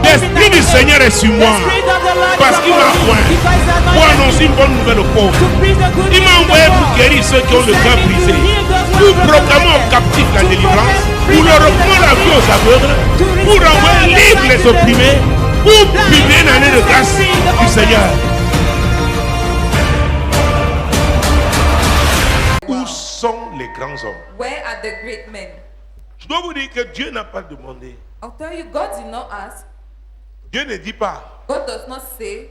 L'Esprit du Seigneur est sur moi parce qu'il m'a oint pour annoncer une bonne nouvelle aux pauvres. Il m'a envoyé pour guérir ceux qui ont le cœur brisé, pour proclamer aux captifs la délivrance, pour leur reprendre la vie aux aveugles, pour envoyer libre les opprimés, pour publier une année de grâce du Seigneur. Où sont les grands hommes? Where are the great men? Je dois vous dire que Dieu n'a pas demandé. I'll tell you, God did not ask. Dieu ne dit pas God does not say,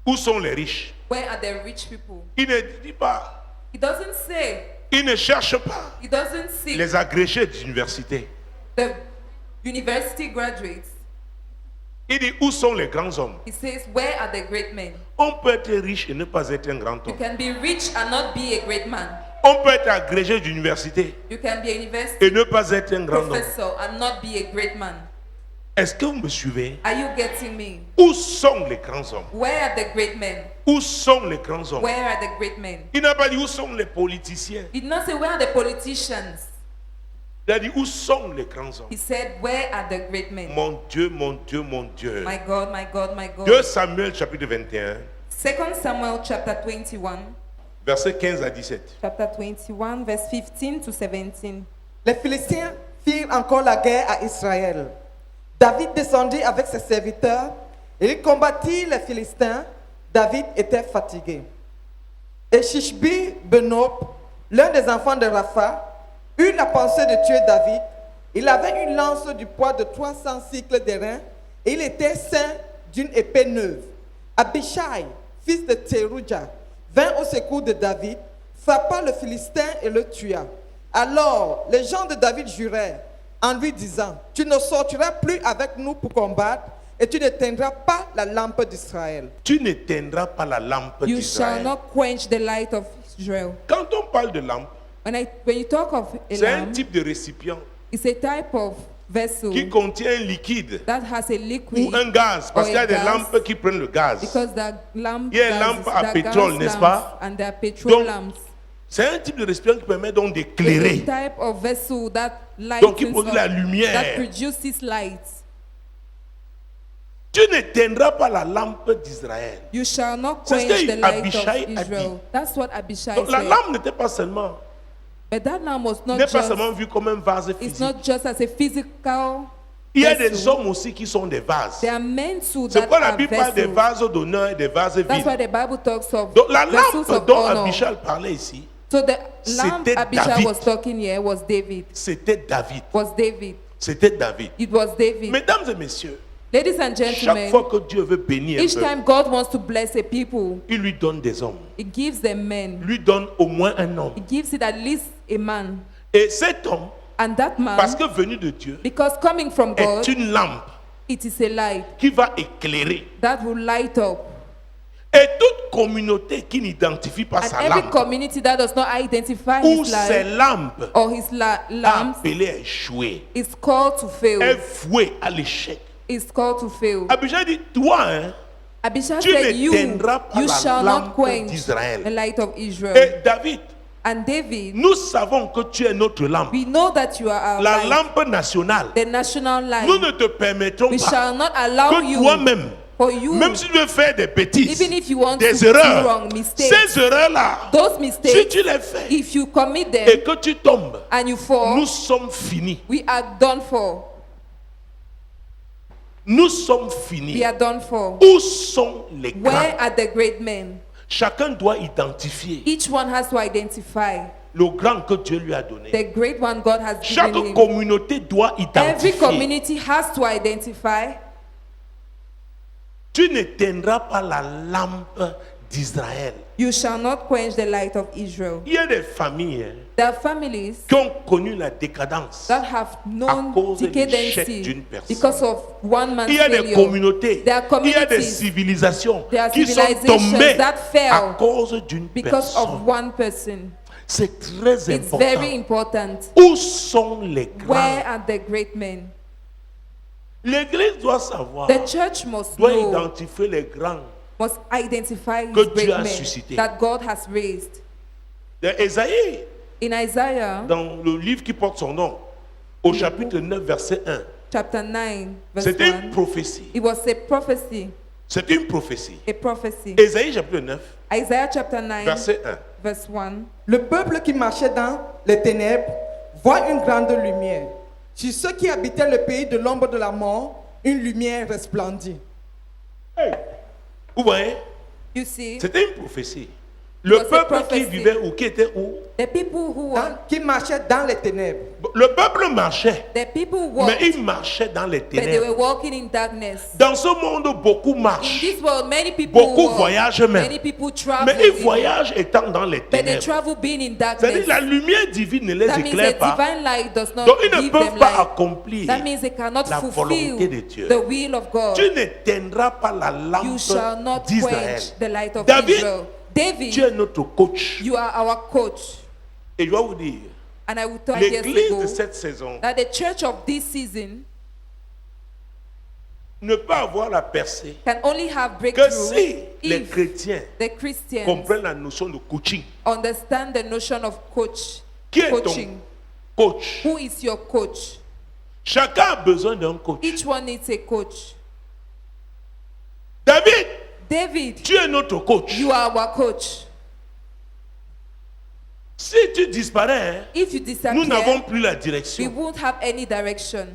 où sont les riches. where are the rich people? Il ne dit pas. He doesn't say. Il ne cherche pas He doesn't seek les agrégés d'université. the university graduates. Il dit où sont les grands hommes. He says, where are the great men? On peut être riche et ne pas être un grand You homme. can be rich and not be a great man. On peut être agrégé d'université You can be a university et ne pas être un grand homme. professor and not be a great man. Est-ce que vous me suivez? Are you getting me? Où sont les grands hommes? Where are the great men? Où sont les grands hommes? Where are the great men? Il n'a pas dit où sont les politiciens. He did not say, where are the politicians? Il a dit où sont les grands hommes. He said, where are the great men? Mon Dieu, mon Dieu, mon Dieu. My God, my God, my 2 God. Samuel chapitre 21, 2 Samuel chapter 21, versets 15 à 17. chapter 21, verse 15 to 17. Les Philistins firent encore la guerre à Israël. David descendit avec ses serviteurs et il combattit les Philistins. David était fatigué. Et Shishbi Benob, l'un des enfants de Rapha, eut la pensée de tuer David. Il avait une lance du poids de 300 cycles d'airain et il était ceint d'une épée neuve. Abishai, fils de Tserouja, vint au secours de David, frappa le Philistin et le tua. Alors les gens de David jurèrent en lui disant, tu ne sortiras plus avec nous pour combattre et tu n'éteindras pas la lampe d'Israël. Tu n'éteindras pas la lampe You shall d'Israël. not quench the light of Israel. Quand on parle de lampe, When you talk of a c'est un lamp, type de récipient it's a type of vessel qui contient un liquide that has a liquid ou un gaz. Parce or qu'il y a a des gas, lampes qui prennent le gaz. because the lamp Il y a une gas lampe is- à the pétrole, gas n'est-ce lamps pas? And there are petrol Donc, lamps. c'est un type de récipient qui permet donc It's d'éclairer. a type of vessel that Donc il lightens produit la up, lumière. that produces light. Tu n'éteindras pas la lampe d'Israël. You shall not C'est ce quench que the light Abishai of a Israel. dit. That's what Abishai Donc la said. lampe n'était pas seulement, But that lamp was not n'est pas just, seulement vue comme un vase it's physique. not just as a physical Il y a des vessel. hommes aussi qui sont des vases. They are meant to C'est that pourquoi la are Bible parle des vessels. vases d'honneur et des vases That's why vides. the Bible talks of Donc la vessels lampe of dont honor. Abishai parlait ici, So the lamp C'était Abishai David. was talking here was David. c'était David. Was David. C'était David. It was David. Mesdames et messieurs, Ladies and chaque gentlemen, fois que Dieu veut bénir un each peuple, time God wants to bless a people, il lui donne des hommes. He gives them men. Lui donne au moins un homme. He gives it at least a man. Et cet homme, And that parce man, que venu de Dieu, because coming from God, est une lampe it is a light qui va éclairer. that will light up. Et toute communauté qui n'identifie pas And sa every lampe community that does not identify ou his ses light lampes or his lamps appelées à échouer, is called to est fail. vouée à l'échec. Is called to fail. Abishai dit, toi, hein, Abishai tu said, you n'éteindras pas la shall not lampe quench d'Israël. the light of Israel. Et David, And David, nous savons que tu es notre lampe. we know that you are our La light, lampe nationale. the national light. Nous ne te permettrons We pas shall not allow que you, toi-même, for you, même si tu veux faire des bêtises, even if you want des to do erreurs, wrong mistakes, ces erreurs-là, those si mistakes, tu les fais if you commit et them que tu tombes, and you fall, nous sommes finis. we are done for. Nous sommes We finis. are done for. Où sont les Where grands? are the great men? Chacun doit identifier Each one has to identify le grand que Dieu lui a donné. the great one God has Chaque given him. communauté doit Every identifier. community has to identify. Tu n'éteindras pas la lampe d'Israël. You shall not quench the light of Israel. Il y a des familles hein, There are families qui ont connu la décadence. that have known cause de l'échec decadency d'une personne. because of one man's Il y a des failure. communautés, There are il y a des communities, civilisations there are qui sont civilizations tombées that fell à cause d'une because of personne. one person. C'est très It's very important. important. Où sont les Where grands? are the great men? L'Église doit savoir, The church must doit know, identifier les grands. must identify que his Dieu great a men suscité. that God has raised. Dans Ésaïe, In Isaiah, dans le livre qui porte son nom, au chapitre 9, verset 1, chapter 9, verse C'était 1. une prophétie. It was a prophecy. C'est une prophétie. A prophecy. Ésaïe chapitre 9, Isaiah chapter 9, verset 1. verse 1. Le peuple qui marchait dans les ténèbres voit une grande lumière. Sur ceux qui habitaient le pays de l'ombre de la mort, une lumière resplendit. Vous voyez, You see, c'était une prophétie. Le was a peuple qui prophecy. vivait où, qui était où? the people who were, Qui marchait dans les ténèbres. Le peuple marchait, the people mais walked, il marchait dans les but they ténèbres. were walking in darkness. Dans ce monde, beaucoup In marchent, this world, many people beaucoup walk, voyagent même. many people travel, Mais ils voyagent étant dans les but they ténèbres. travel being in C'est-à-dire darkness. la lumière divine ne les That means éclaire the pas. divine light does not Donc ils ne give peuvent them pas light. accomplir That means they cannot la volonté fulfill de Dieu. the will of God. Tu n'éteindras pas la You shall lampe not d'Israël. quench the light of David, Israel. Tu David, es notre coach. you are our coach. Et je vais vous dire, And I will tell you years l'église ago de cette saison that the church of this season ne peut avoir la percée can only have que breakthrough si les if chrétiens the Christians comprennent la notion de coaching. understand the notion of Qui est coaching. ton coach? Who is your coach? Chacun a besoin d'un coach. Each one needs a coach. David, tu es notre coach. You are our coach. Si tu disparais, If you nous n'avons disappear, plus la we direction. won't have any direction.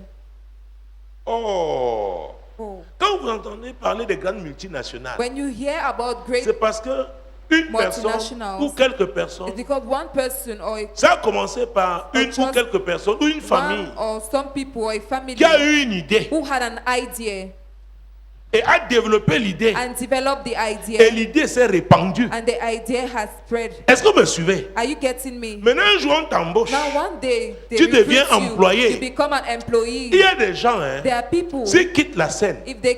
Oh. Oh. Quand vous entendez parler des grandes multinationales, When you hear about great, c'est parce que une personne Multinationals. ou quelques personnes, it's because one person or ça a commencé par une ou just quelques personnes ou une famille one or some people or a family qui a eu une idée who had an idea et a développé l'idée. and developed the Et idea, l'idée s'est répandue. and the idea has spread. Est-ce que vous me suivez? Are you getting me? Maintenant, un jour, on t'embauche. Now one day they Tu recruit deviens you, employé. you become an employee. Il y a des gens, hein, There are people, s'ils quittent la scène, if they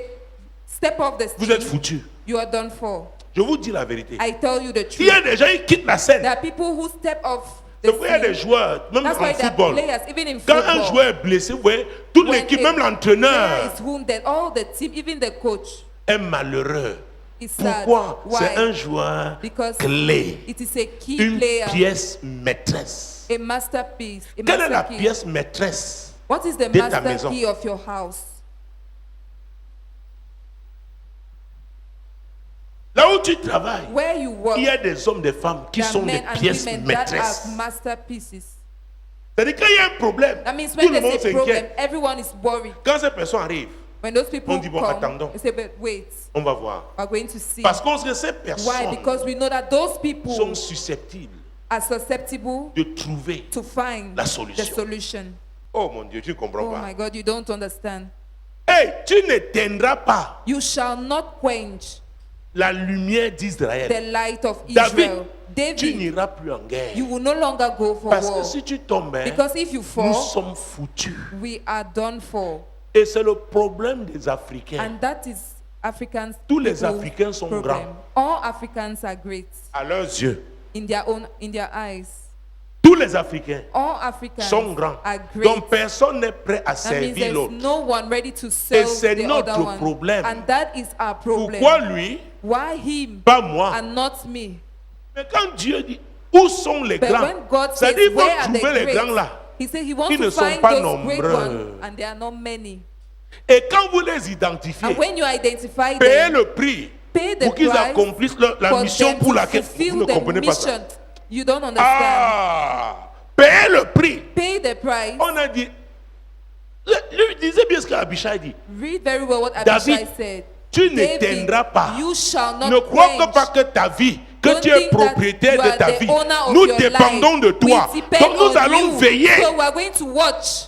step off the vous êtes stage, foutus. you are done for. Je vous dis la vérité. I tell you the Il y a truth. des gens qui quittent la scène. There are people who step off C'est the pourquoi il y a des scene. joueurs, même That's en why there are football. players, even in Quand un football. joueur est blessé, vous voyez, toute When l'équipe, a même player l'entraîneur, is wounded, all the team, even the coach, est malheureux. is sad. Pourquoi? Why? C'est un joueur Because clé, it is a key une player, pièce maîtresse. a masterpiece, a Quelle est la master key. pièce maîtresse? What is the de ta master maison? key of your house? Là où tu travailles, Where you work, il y a des hommes, des femmes qui there are sont des men and pièces women that maîtresses. are masterpieces. C'est-à-dire qu'il y a un problème, That means tout when le monde there's a problem, s'inquiète. everyone is worried. Quand ces personnes arrivent, When those people On dit, bon, come, attendons. they say, but wait, on va voir. we're going to see. Parce qu'on sait que ces Why? personnes Because we know that those people sont susceptibles are susceptible de trouver. to find La the solution. solution. Oh mon Dieu, tu ne comprends Oh pas. my God, you don't understand. Hey, tu n'éteindras pas You shall not quench la lumière the d'Israël. light of David, Israel. tu David, n'iras plus en guerre. you will no longer go for Parce que war. si tu tombes, hein, Because if you nous fall, sommes foutus. we are done for. Et c'est le problème des Africains. And that is Africans. Tous les people's Africains sont problem. grands. All Africans are great À leurs yeux. in their eyes. Tous les Africains All Africans sont grands. are great. Donc personne n'est prêt à That means servir there's l'autre. no one ready to serve c'est the notre other one. problème. And that is our problem. Pourquoi lui, Why him pas moi? and not me? Mais quand Dieu dit, où sont les But grands? when God Ça says, dit, il faut where are the trouver les great? grands là. He said he wants Ils ne to sont find pas those great nombreux. ones, and there are not many. Et quand vous les identifiez, And when you identify payez them, le prix pay the pour qu'ils price accomplissent la for mission them pour to laquelle fulfill vous ne the comprenez pas ça. mission. You don't understand. Ah, payez le prix. Pay the price. On a dit, lui disait bien ce qu'Abishai dit. Read very well what David, Abishai said. Tu David, n'éteindras pas. you shall not Ne crois quench. pas que ta vie, que Don't tu es think that propriétaire you de are ta the vie. owner of Nous your dépendons life. de toi. We depend Donc nous on allons you. veiller. So we are going to watch.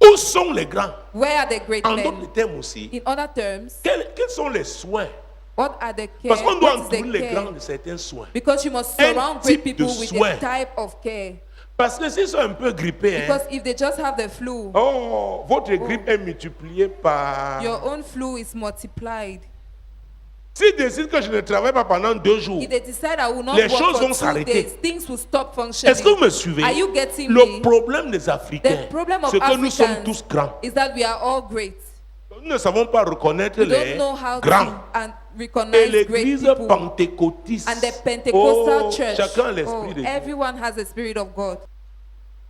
Où sont les grands? Where are the great En men? d'autres termes aussi, In other terms, quels sont les soins? what are the care? Parce qu'on doit What is entourer the les grands care? de certains soins. Because you must Un surround type great people de with soin. a type of care. Parce que s'ils sont un peu grippés, hein, Because if they just have the flu, oh, votre grippe est multipliée par... your own flu is multiplied. S'ils décident que je ne travaille pas pendant 2 jours, If they decide I will not Les work choses for vont 2 s'arrêter. days, things will stop functioning. est-ce que vous me suivez? Are you getting Le me? problème des Africains, The problem of c'est que nous sommes Africans tous grands. is that we are all great. Nous ne savons pas reconnaître We les don't know how grands. to and Et recognize great l'église people. pentecôtiste, And the Pentecostal oh, church, chacun a l'esprit de Dieu. everyone has the Spirit of God.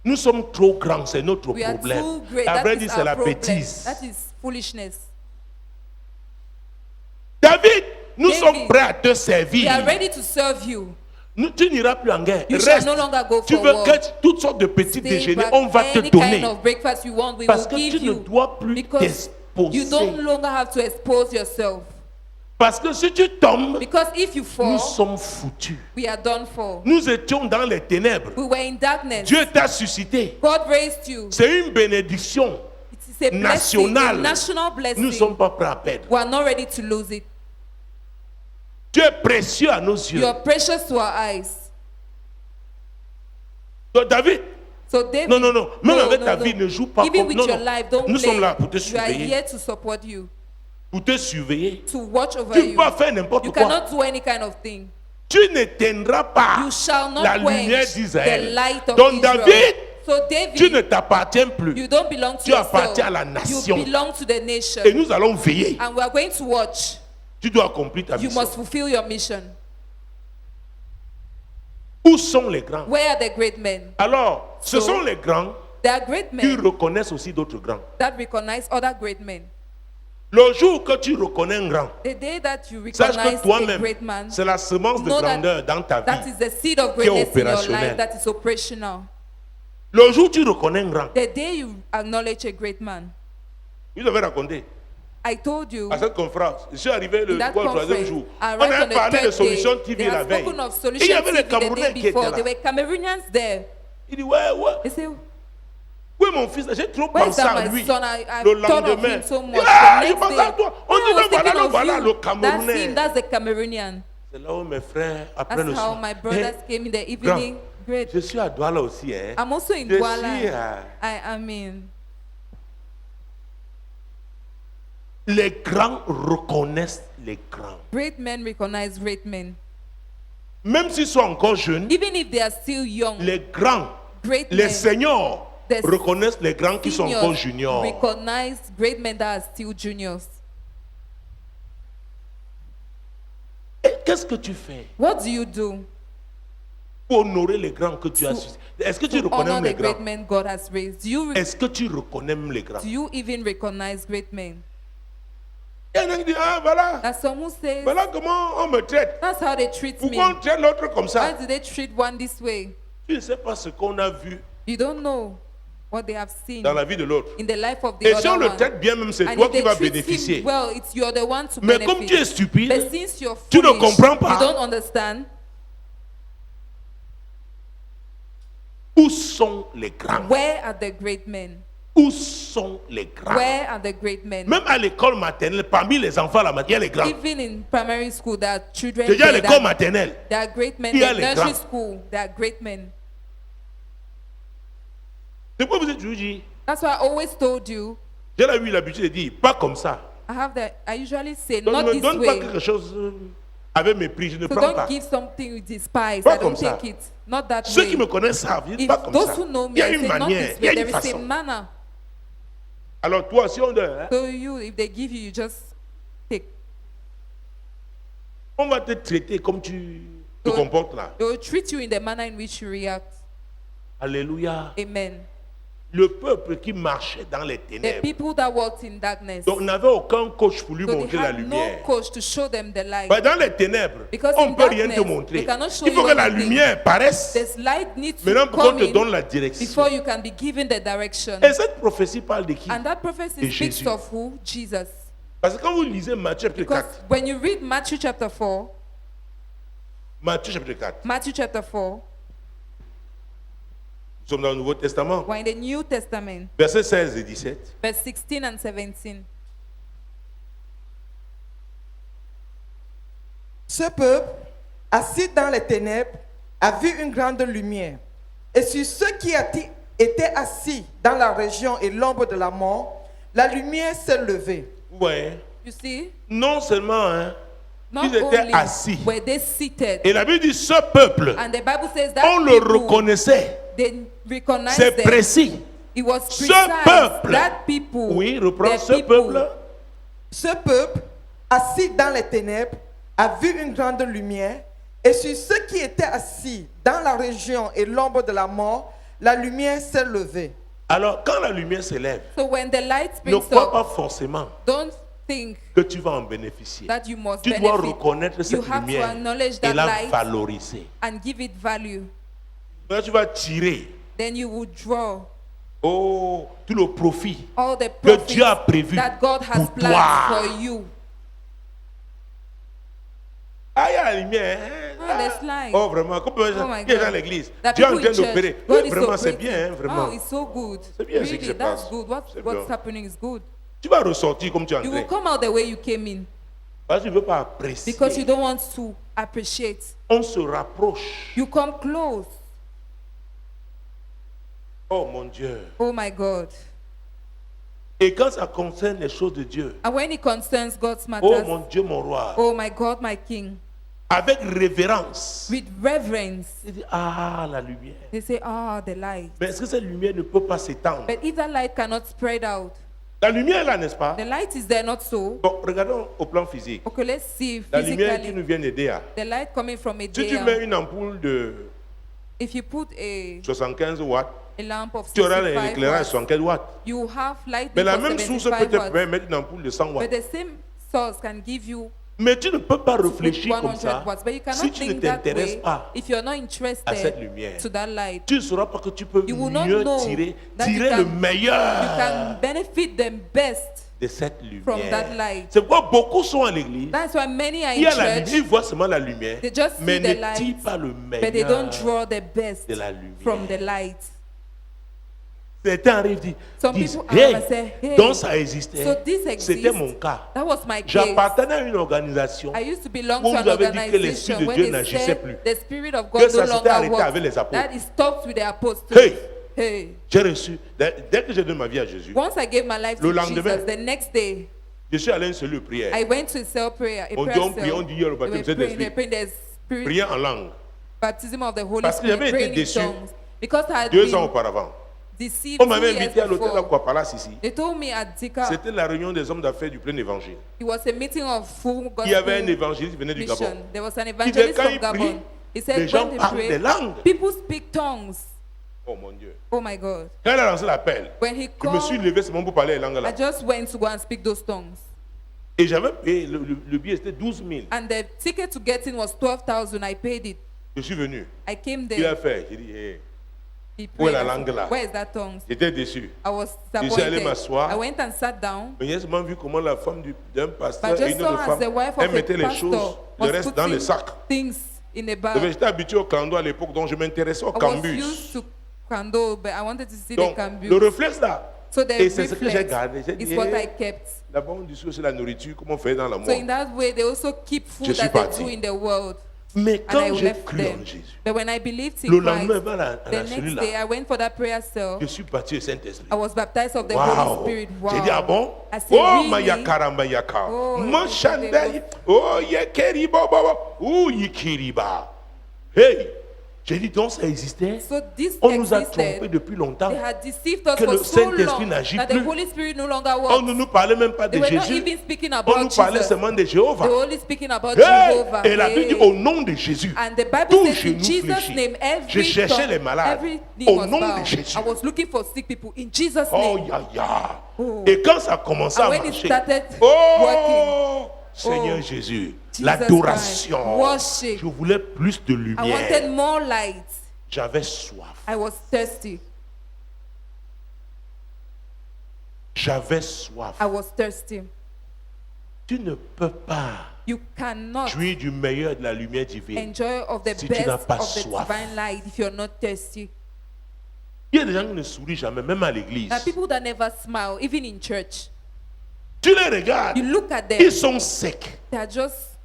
Nous sommes trop grands, c'est notre We are problème. too great. À That vrai is dire, c'est our la problem. bêtise. That is foolishness. David, nous David, sommes prêts à te We servir. are ready to serve you. Tu n'iras plus en guerre. You shall Reste. no longer go Tu for veux war. que toutes sortes de petits Stay déjeuners, back. on va te Any donner. kind of breakfast you want, we Parce will que give tu ne you. dois plus Because you don't t'exposer. longer have to expose yourself. Parce que si tu tombes, Because if you fall, nous sommes foutus. we are done for. Nous étions dans les ténèbres. We were in darkness. Dieu t'a suscité. God raised you. C'est une bénédiction. It is a blessing, National. a national blessing. Nous ne sommes pas prêts à perdre. We are not ready to lose it. Tu es précieux à nos yeux. You are precious to our eyes. Donc, David, So David, non. Même no, avec no, ta no. vie, ne joue pas Even comme... with Non, your non. life, don't Nous play. sommes là pour te We are surveiller. here to support you, Pour te surveiller. to watch over Tu ne you. peux pas faire n'importe You quoi. cannot do any kind of thing. Tu n'éteindras pas You shall not la lumière quench the d'Israël. light of Donc Israel. David, So tu ne David, t'appartiens plus. you don't belong to Tu appartiens yourself. à la nation. You belong to the nation. Et nous allons veiller. And we are going to watch. Tu dois accomplir ta You mission. must fulfill your mission. Où sont les grands? Where are the great men? Alors, ce So, sont les grands There are great qui men reconnaissent aussi d'autres grands. that recognize other great men. Le jour que tu reconnais un grand, The day that you sache que recognize a toi-même, great man, c'est la semence de know that grandeur dans ta that vie. is the seed of qui est greatness in your opérationnel. life that is operational. Le jour où tu reconnais un grand, The day you acknowledge a great man. je l'avais raconté I told you à cette conférence. Je suis arrivé le in that troisième conference, jour. I On arrived avait on the parlé de third Solution day. TV They la had veille. spoken of Et il Solution y avait les TV the Camerounais day qui étaient before. là. There were Cameroonians there. Il dit, ouais. They say, Oui, mon fils, j'ai trop where's pensé that à my lui. son? I Le thought of lendemain. him so much. Il dit, ah, The je next pense à day, toi. On I dit, was non, voilà, thinking le of voilà, you. le That's Camerounais. him. That's the Cameroonian. C'est là où mes frères, après That's le how soir. my brothers came in the grand, evening. Great. Je suis à Douala aussi. Hein. I'm also in Je Douala. suis, I mean, les grands reconnaissent les grands. great men recognize great men. Même s'ils sont encore jeunes, Even if they are still young, les grands, great les men, seniors the reconnaissent les grands qui sont encore juniors. recognize great men that are still juniors. Et qu'est-ce que tu fais What do you do pour honorer les grands que tu as suscités? Est-ce que tu to reconnais honor les the great grands? men God has raised? Est-ce que tu reconnais les grands? Do you even recognize great men? Il y en a qui disent, ah voilà, That's someone says, voilà comment on me traite. that's how they treat me. Pourquoi on traite l'autre comme Why ça? do they treat one this way? Tu ne sais pas ce qu'on a vu You don't know what they have seen dans la vie de l'autre. in the life of the Et si on other le one. traite bien, même c'est And toi if qui they vas treat bénéficier. him well, you're the one to Mais benefit. comme tu es stupide, But since you're tu ne foolish, comprends pas. you don't understand. où sont les grands? Where are the great men? Où sont les grands? Where are the great men? Même à l'école maternelle, parmi les enfants, là, il y a les grands. Even in primary school, there are children. Déjà à there l'école that- maternelle, There are great men. Il y a In les nursery grands. school, there are great men. c'est pourquoi vous êtes toujours dit, That's why I always told you. j'ai eu l'habitude de dire, pas comme ça. I usually say Donc not ne this donne pas way. quelque chose avec mépris, je ne So prends don't pas. give something with despise. Pas I don't comme ça. take it. Not that Ceux way. qui me connaissent savent, ils disent If pas comme those ça. who know Il me, y a I une say not manière, this il y a way. une There is a façon. manner. Alors toi, si on donne, hein, So you, if they give you, you just take. on va te traiter comme tu te So comportes là. they will treat you in the manner in which you react. Alléluia. Amen. Le peuple qui marchait dans les The ténèbres. people that walked in darkness, Donc, on n'avait aucun coach pour lui so they montrer la had no lumière. coach to show them the light. Bah, dans les ténèbres, Because on in ne peut rien te darkness, montrer. they cannot show Il faut you que la anything. lumière paraisse. This light needs Maintenant, to pour qu'on come te in donne la direction. before you can be given the direction. Et cette prophétie parle de qui? And that prophecy De speaks Jésus. of who? Jesus. Parce que quand vous lisez Matthieu chapitre Because 4, when you read Matthew chapter 4, Matthieu chapitre 4, Matthew chapter 4, nous sommes dans le Nouveau Testament, we're in the New Testament, versets 16 et 17. verse 16 and 17. Ce peuple, assis dans les ténèbres, a vu une grande lumière. Et sur ceux qui étaient assis dans la région et l'ombre de la mort, la lumière s'est levée. Ouais. You see, Non seulement, hein, not ils étaient only assis. were they seated, Et la Bible dit, ce peuple, and the Bible says that on le people, reconnaissait. they recognized C'est them. précis. It was Ce precise. peuple. That people, Oui, reprends the ce people, peuple. Ce peuple, assis dans les ténèbres, a vu une grande lumière. Et sur ceux qui étaient assis dans la région et l'ombre de la mort, la lumière s'est levée. Alors, quand la lumière s'élève, So when the light ne springs crois up, pas forcément don't think que tu vas en bénéficier. that you must Tu dois benefit. reconnaître You cette have to lumière acknowledge et that la light valoriser. and give it value. Là, tu vas tirer Then you will draw tout le profit all the que Dieu a profits prévu that God has pour planned toi. for you. Ah, il y a la lumière. Hein? Oh, there's light. Oh, vraiment. Comme Oh my qui est dans God. l'église. That Dieu est en people train in d'opérer. church, God is Vraiment, c'est operating. bien, hein, vraiment. Oh, it's so good. C'est bien ce qui se Really, that's passe. good. C'est What's bien. happening is good. Tu vas ressortir comme tu es You will entré. come out the way you came in Parce que tu ne veux pas apprécier. because you don't want to appreciate. On se rapproche. You come close. Oh mon Dieu. Oh my God. Et quand ça concerne les choses de Dieu, And when it concerns God's oh matters, mon Dieu, mon roi, oh my God, my King, avec révérence, with reverence, il dit, ah, la lumière. they say, ah, the light. Mais est-ce que cette lumière ne peut pas s'étendre? But if that light cannot spread out, La lumière est là, n'est-ce pas? the light is there, not so. Bon, regardons au plan physique. Okay, let's see La lumière qui physically. nous vient d'aider à. The light coming from a Si tu mets day. une ampoule de If you put a 75 watts, lamp of tu auras 65 l'éclairage watts, 75 watts. you have light Mais la of même source peut 75 te watts. permettre une ampoule de 100 watts. But the same source can give you Mais tu ne peux pas to put réfléchir comme 100 ça watts. But you cannot si tu ne think that t'intéresses way pas if you're not à cette interested lumière. to that light. Tu ne sauras pas que tu peux You will not mieux know tirer that you le can- You meilleur can benefit them best. de cette from that lumière. light. C'est pourquoi beaucoup sont à l'église. That's why many are Il y in a la lumière, church, ils voient seulement la lumière, they just mais see the ne light, tirent pas le but they meilleur. don't draw the best de la lumière. from the light. Certains arrivent et Some disent, people arrive and say, hey, hey, donc ça existait. so this C'était exists. mon cas. That was my case. J'appartenais à une organisation I used to belong où to vous an avez dit que l'Esprit organization de when Dieu they n'agissait said plus. the Spirit of Que God ça no s'était longer arrêté avec les works. apôtres. That is stopped with the apostles. Hey! Hey. J'ai reçu, dès que j'ai donné ma vie à Jésus, Once I gave my life Le to lendemain, Jesus, the next day, je suis allé à une cellule de prière. I went to a cell prayer, a On prayer dit, cell. on dit, il y a le They baptême were de praying, they Saint-Esprit. were praying the Spirit, Prier en langue. baptism of the Holy Parce que Spirit, j'avais été praying in déçu tongues. Because I had 2 ans been auparavant. deceived On 2 m'avait years invité à l'hôtel before. Aquapalas ici. They told me at Zika, C'était la réunion des hommes d'affaires du plein évangile. it was a meeting of full Il y avait un gospel évangéliste qui venait du Gabon. mission. There was an Il evangelist disait, quand from il prie, Gabon. He les said, gens when they parlent des pray, langues. people speak tongues. Oh mon Dieu. Oh my God. Quand il a lancé l'appel, When he je me suis called, levé seulement pour parler les langues I là. just went to go and speak those tongues. Et j'avais payé, le billet c'était 12 000. And the ticket to get in was 12,000. I paid it. Je suis venu. I came Il a there. fait. J'ai dit, hey. He Où est prayed. la I langue said, là? where is that tongues? J'étais déçu. I was Je suis allé disappointed. m'asseoir. I went and sat down. Mais j'ai seulement vu comment la femme d'un But pasteur I et just une autre saw as femme, the wife elle of a mettait les choses, pastor le was reste dans les putting sacs. things in a Mais bag. j'étais habitué au cando à l'époque, donc je m'intéressais au I was cambus. used to Kando, but I wanted to see the Donc, cambus. le réflexe là, So the et c'est ce que j'ai reflex gardé. J'ai is dit, what I hey, kept. d'abord on discute sur la nourriture, comment on fait dans la So in mort. that way, they also keep Je food suis that they parti. do in the world. Mais And I quand j'ai left cru them. en Jésus, But when I believed le in lendemain, Christ, à la the next cellule day là, I went for that prayer cell. je suis parti au Saint-Esprit. I was baptized of the Wow. Holy Spirit. Wow. J'ai dit, ah bon? I said, Oh, really? maya karamba yaka. Oh, Manchandai. Oh, yekeriba baba. Oh, yekeriba. Hey, j'ai dit, donc ça existait. So this On nous a trompés existed. depuis longtemps. They had deceived us Que for le so Saint-Esprit long n'agit that the plus. Holy Spirit no longer On works. ne nous parlait même pas de They were not Jésus. even speaking On about nous parlait Jesus. seulement de They Jéhovah. were only speaking about Hey! Jehovah. Et la Bible dit Hey. au nom de Jésus. And the Bible Tout says genou in Jesus' fléchit. name, Je every cherchais tongue, les malades. every knee Au must nom bow. de Jésus. I was looking for sick people in Jesus' Oh, name. ya, ya. Oh. Et quand ça commençait And à when it marcher, started oh, Seigneur Oh, Jésus, Jesus l'adoration. Christ, worship. Je voulais plus de I wanted lumière. more light. J'avais soif. I was thirsty. J'avais soif. I was thirsty. Tu ne peux pas You cannot jouir du meilleur de la lumière divine. enjoy of the Si tu n'as best pas of the soif. divine light if you're not thirsty. Il y a des gens qui ne sourient jamais, même à l'église. There are people that never smile, even in church. Tu les regardes, You look at them, ils sont secs, they are just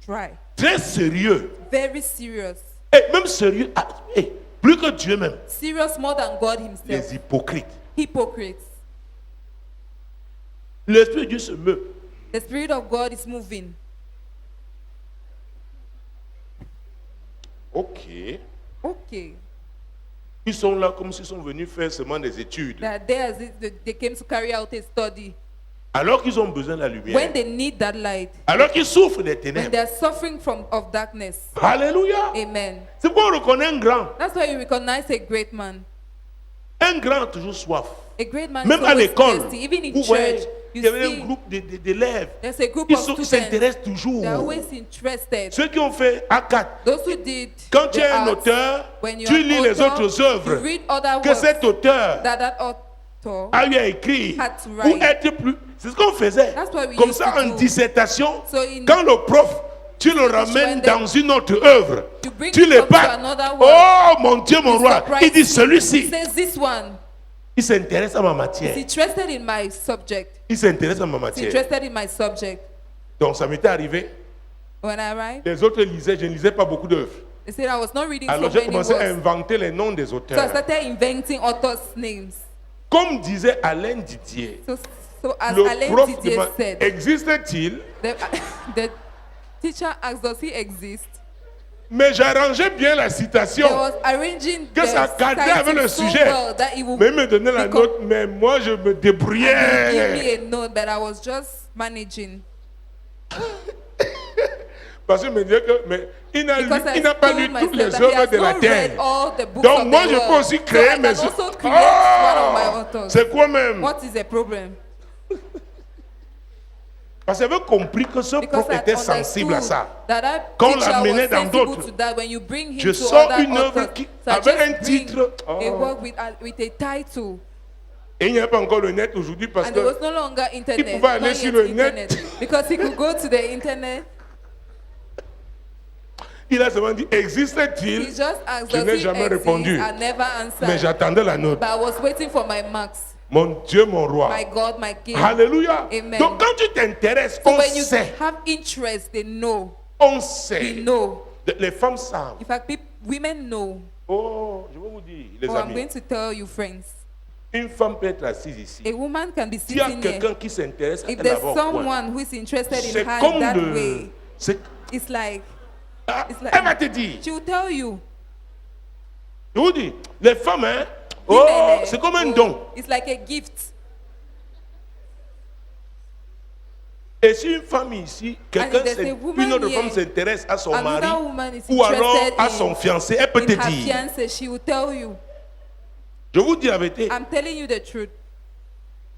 dry, très sérieux. very serious. Et même sérieux, plus que Dieu même. Serious more than God Himself. Les hypocrites. Hypocrites. L'Esprit de Dieu se meut. The Spirit of God is moving. Ok. Okay. Ils sont là comme s'ils sont venus faire seulement des études. They are there as if they came to carry out a study. Alors qu'ils ont besoin de la lumière. When they need that light, Alors qu'ils souffrent des when ténèbres. they are suffering of darkness. Alléluia. Amen. C'est pourquoi on reconnaît un grand. That's why you recognize a great man. Un grand a toujours soif. A great man Même is à always l'école, thirsty. Even in vous voyez, church, il you y avait un see groupe d'élèves. there's a group Ils of students. s'intéressent toujours. They're always interested. Ceux qui ont fait A4. Those who did Quand tu the es un arts, auteur, when you're tu an lis les author, autres œuvres you read other que works cet auteur that author a eu à écrire had to pour write. être plus. C'est ce qu'on faisait. That's what we Comme used ça, to en do. dissertation, So in quand le prof, tu le ramènes when they- dans une autre œuvre, You bring tu it le up to bats. another work. Oh mon Dieu, mon He's roi. surprised. Il dit He celui-ci, says this one il s'intéresse à ma is matière. interested in my subject. Il s'intéresse à ma He's matière. interested in my subject. Donc ça m'était arrivé. When I write, Les autres lisaient, je ne lisais pas beaucoup d'œuvres. they said I was not reading Alors so j'ai many commencé à works. inventer les noms des So I auteurs. started inventing authors' names. Comme disait Alain Didier, So as le Alain prof Didier demande, said, existe-t-il? the teacher asked, does he exist? Mais j'arrangeais bien la He citation. was arranging Que the ça cadrait avec le title so sujet. well that he would Mais il me donnait la become- note, mais moi je me and he would give débrouillais. me a note, but I was just managing. Parce qu'il me disait que mais il n'a Because I pas lu told toutes myself les that he œuvres has de la not read terre. all the books Donc of moi the je peux world. aussi So créer I mes can also create one of my authors. C'est quoi même? What is the problem? Parce qu'il avait compris que ce Because prof I était sensible à ça. that that Quand on teacher l'amenait was dans sensible d'autres, to that when you bring him je to sors other une œuvre authors. qui So I avait just un bring titre. a work with a title. Et il n'y avait pas encore le net aujourd'hui parce And there was que no longer internet. pouvait aller not sur yet le internet. net. Because he could go to the internet. il a seulement dit existe-t-il? He just asked, Je does n'ai he jamais exist? répondu. I never Mais answered. j'attendais la note. But I was waiting for my marks. Mon Dieu, mon roi. My God, my King. Alléluia. Amen. Donc quand tu t'intéresses, So on when you sait. have interest, they know. On We sait. know. Les femmes savent. In fact, women know. Oh, je vais vous dire, les Oh, I'm amis. going to tell you, friends. Une femme peut être assise ici. A woman can be S'il y a sitting here. quelqu'un qui s'intéresse à If elle there's là-bas au coin, someone who is interested c'est in her comme that le... way, c'est- it's like It's like- elle va te dire. she will tell you. Je vous dis, les femmes, hein, Women, oh, eh, c'est comme un oh, don. It's like a gift. Et si une femme ici, quelqu'un, And if there's a woman une autre here, femme s'intéresse à son mari, Another woman is ou alors interested à son fiancé, elle peut in te her dire. fiancé, she will tell you. Je vous dis la vérité. I'm telling you the truth.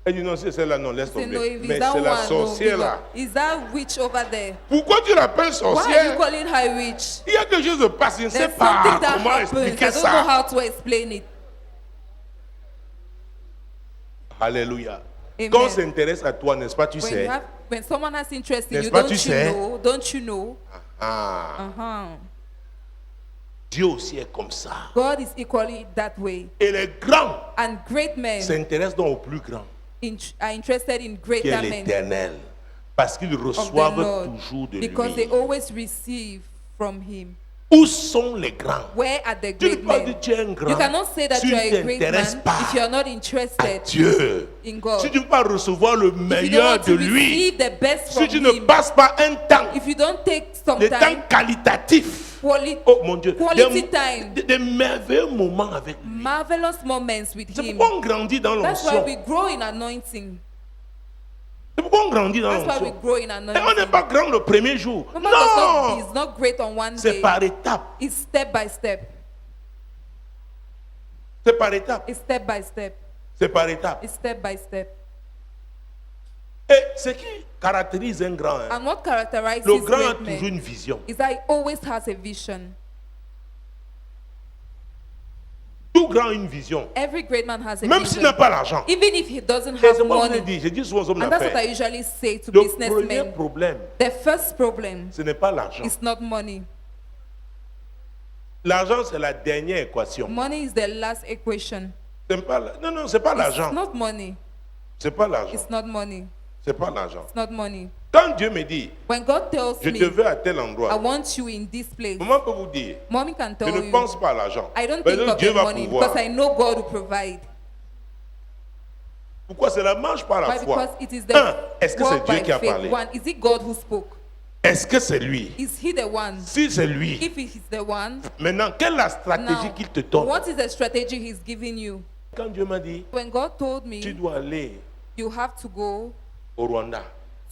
Elle dit non, c'est celle-là, non, laisse Say, no, tomber. if Mais it's that c'est la one, no, sorcière give là. up. Is that witch over there? Pourquoi tu l'appelles Why are you sorcière? calling her witch? Il y a quelque chose de passe, je ne sais There's pas something that comment happens. I expliquer don't know ça. how to explain it. Alléluia. Amen. Quand on s'intéresse à toi, n'est-ce pas, tu When, sais? when someone has interest in N'est-ce you, pas, don't tu you sais? know? Don't you know? Ah, Uh-huh. Dieu aussi est comme ça. God is equally that way. Et les grands And great men s'intéressent donc au plus grand, are interested in qui est greater men l'éternel. Parce qu'ils of the reçoivent Lord toujours de because they lui. always receive from him. Où sont les grands? Where are the Tu ne great peux pas men? dire tu es un grand. You cannot say that Tu you ne are a great t'intéresses man pas if you are not à interested Dieu. in God. Si tu ne peux pas recevoir le If you don't meilleur want de to lui, receive the best si from tu ne him, passes pas un temps, if you don't take some des temps time, qualitatifs, quality oh mon Dieu, Quality time. des merveilleux moments avec lui. marvelous moments with C'est him, pourquoi on grandit dans that's why l'onction. we grow in anointing. C'est pourquoi on grandit dans That's why we l'onction. grow in Et on n'est anointing. pas grand le premier jour. No man does not, Non, is not great on one c'est day. par étapes. It's step by step. C'est par étapes. It's step by step. C'est par étapes. It's step by step. Et ce qui caractérise un grand, hein, And what characterizes le grand a great toujours men une vision. is that he always has a vision. Tout grand a une vision. Every great man has a Même s'il vision. n'a pas l'argent. Even if he doesn't Et have c'est moi qui le money. dis. Je dis souvent aux hommes And that's what I d'affaires. usually say to Le premier businessmen. problème, The first problem ce n'est pas l'argent. is not money. L'argent, c'est la dernière équation. Money is the last equation. C'est pas non, non, c'est pas It's l'argent. not money. C'est pas l'argent. It's not money. C'est pas l'argent. It's not money. Quand Dieu me dit, When God tells je te me, veux à tel I endroit, want you in this place, comment peut vous dire, mommy can je tell ne you, pense pas à l'argent. I don't Mais think of Dieu the va money pouvoir. because I know God will provide. Pourquoi cela marche par la Why? foi? Because it is the Est-ce que c'est walk Dieu by qui a faith. parlé? One, is it God who spoke? Est-ce que c'est lui? Is he the one? Si c'est lui, If he is the one, maintenant, quelle est la stratégie now, qu'il te donne? what is the strategy he's giving you? Quand Dieu m'a dit, When God told tu me, dois aller you have to go au Rwanda.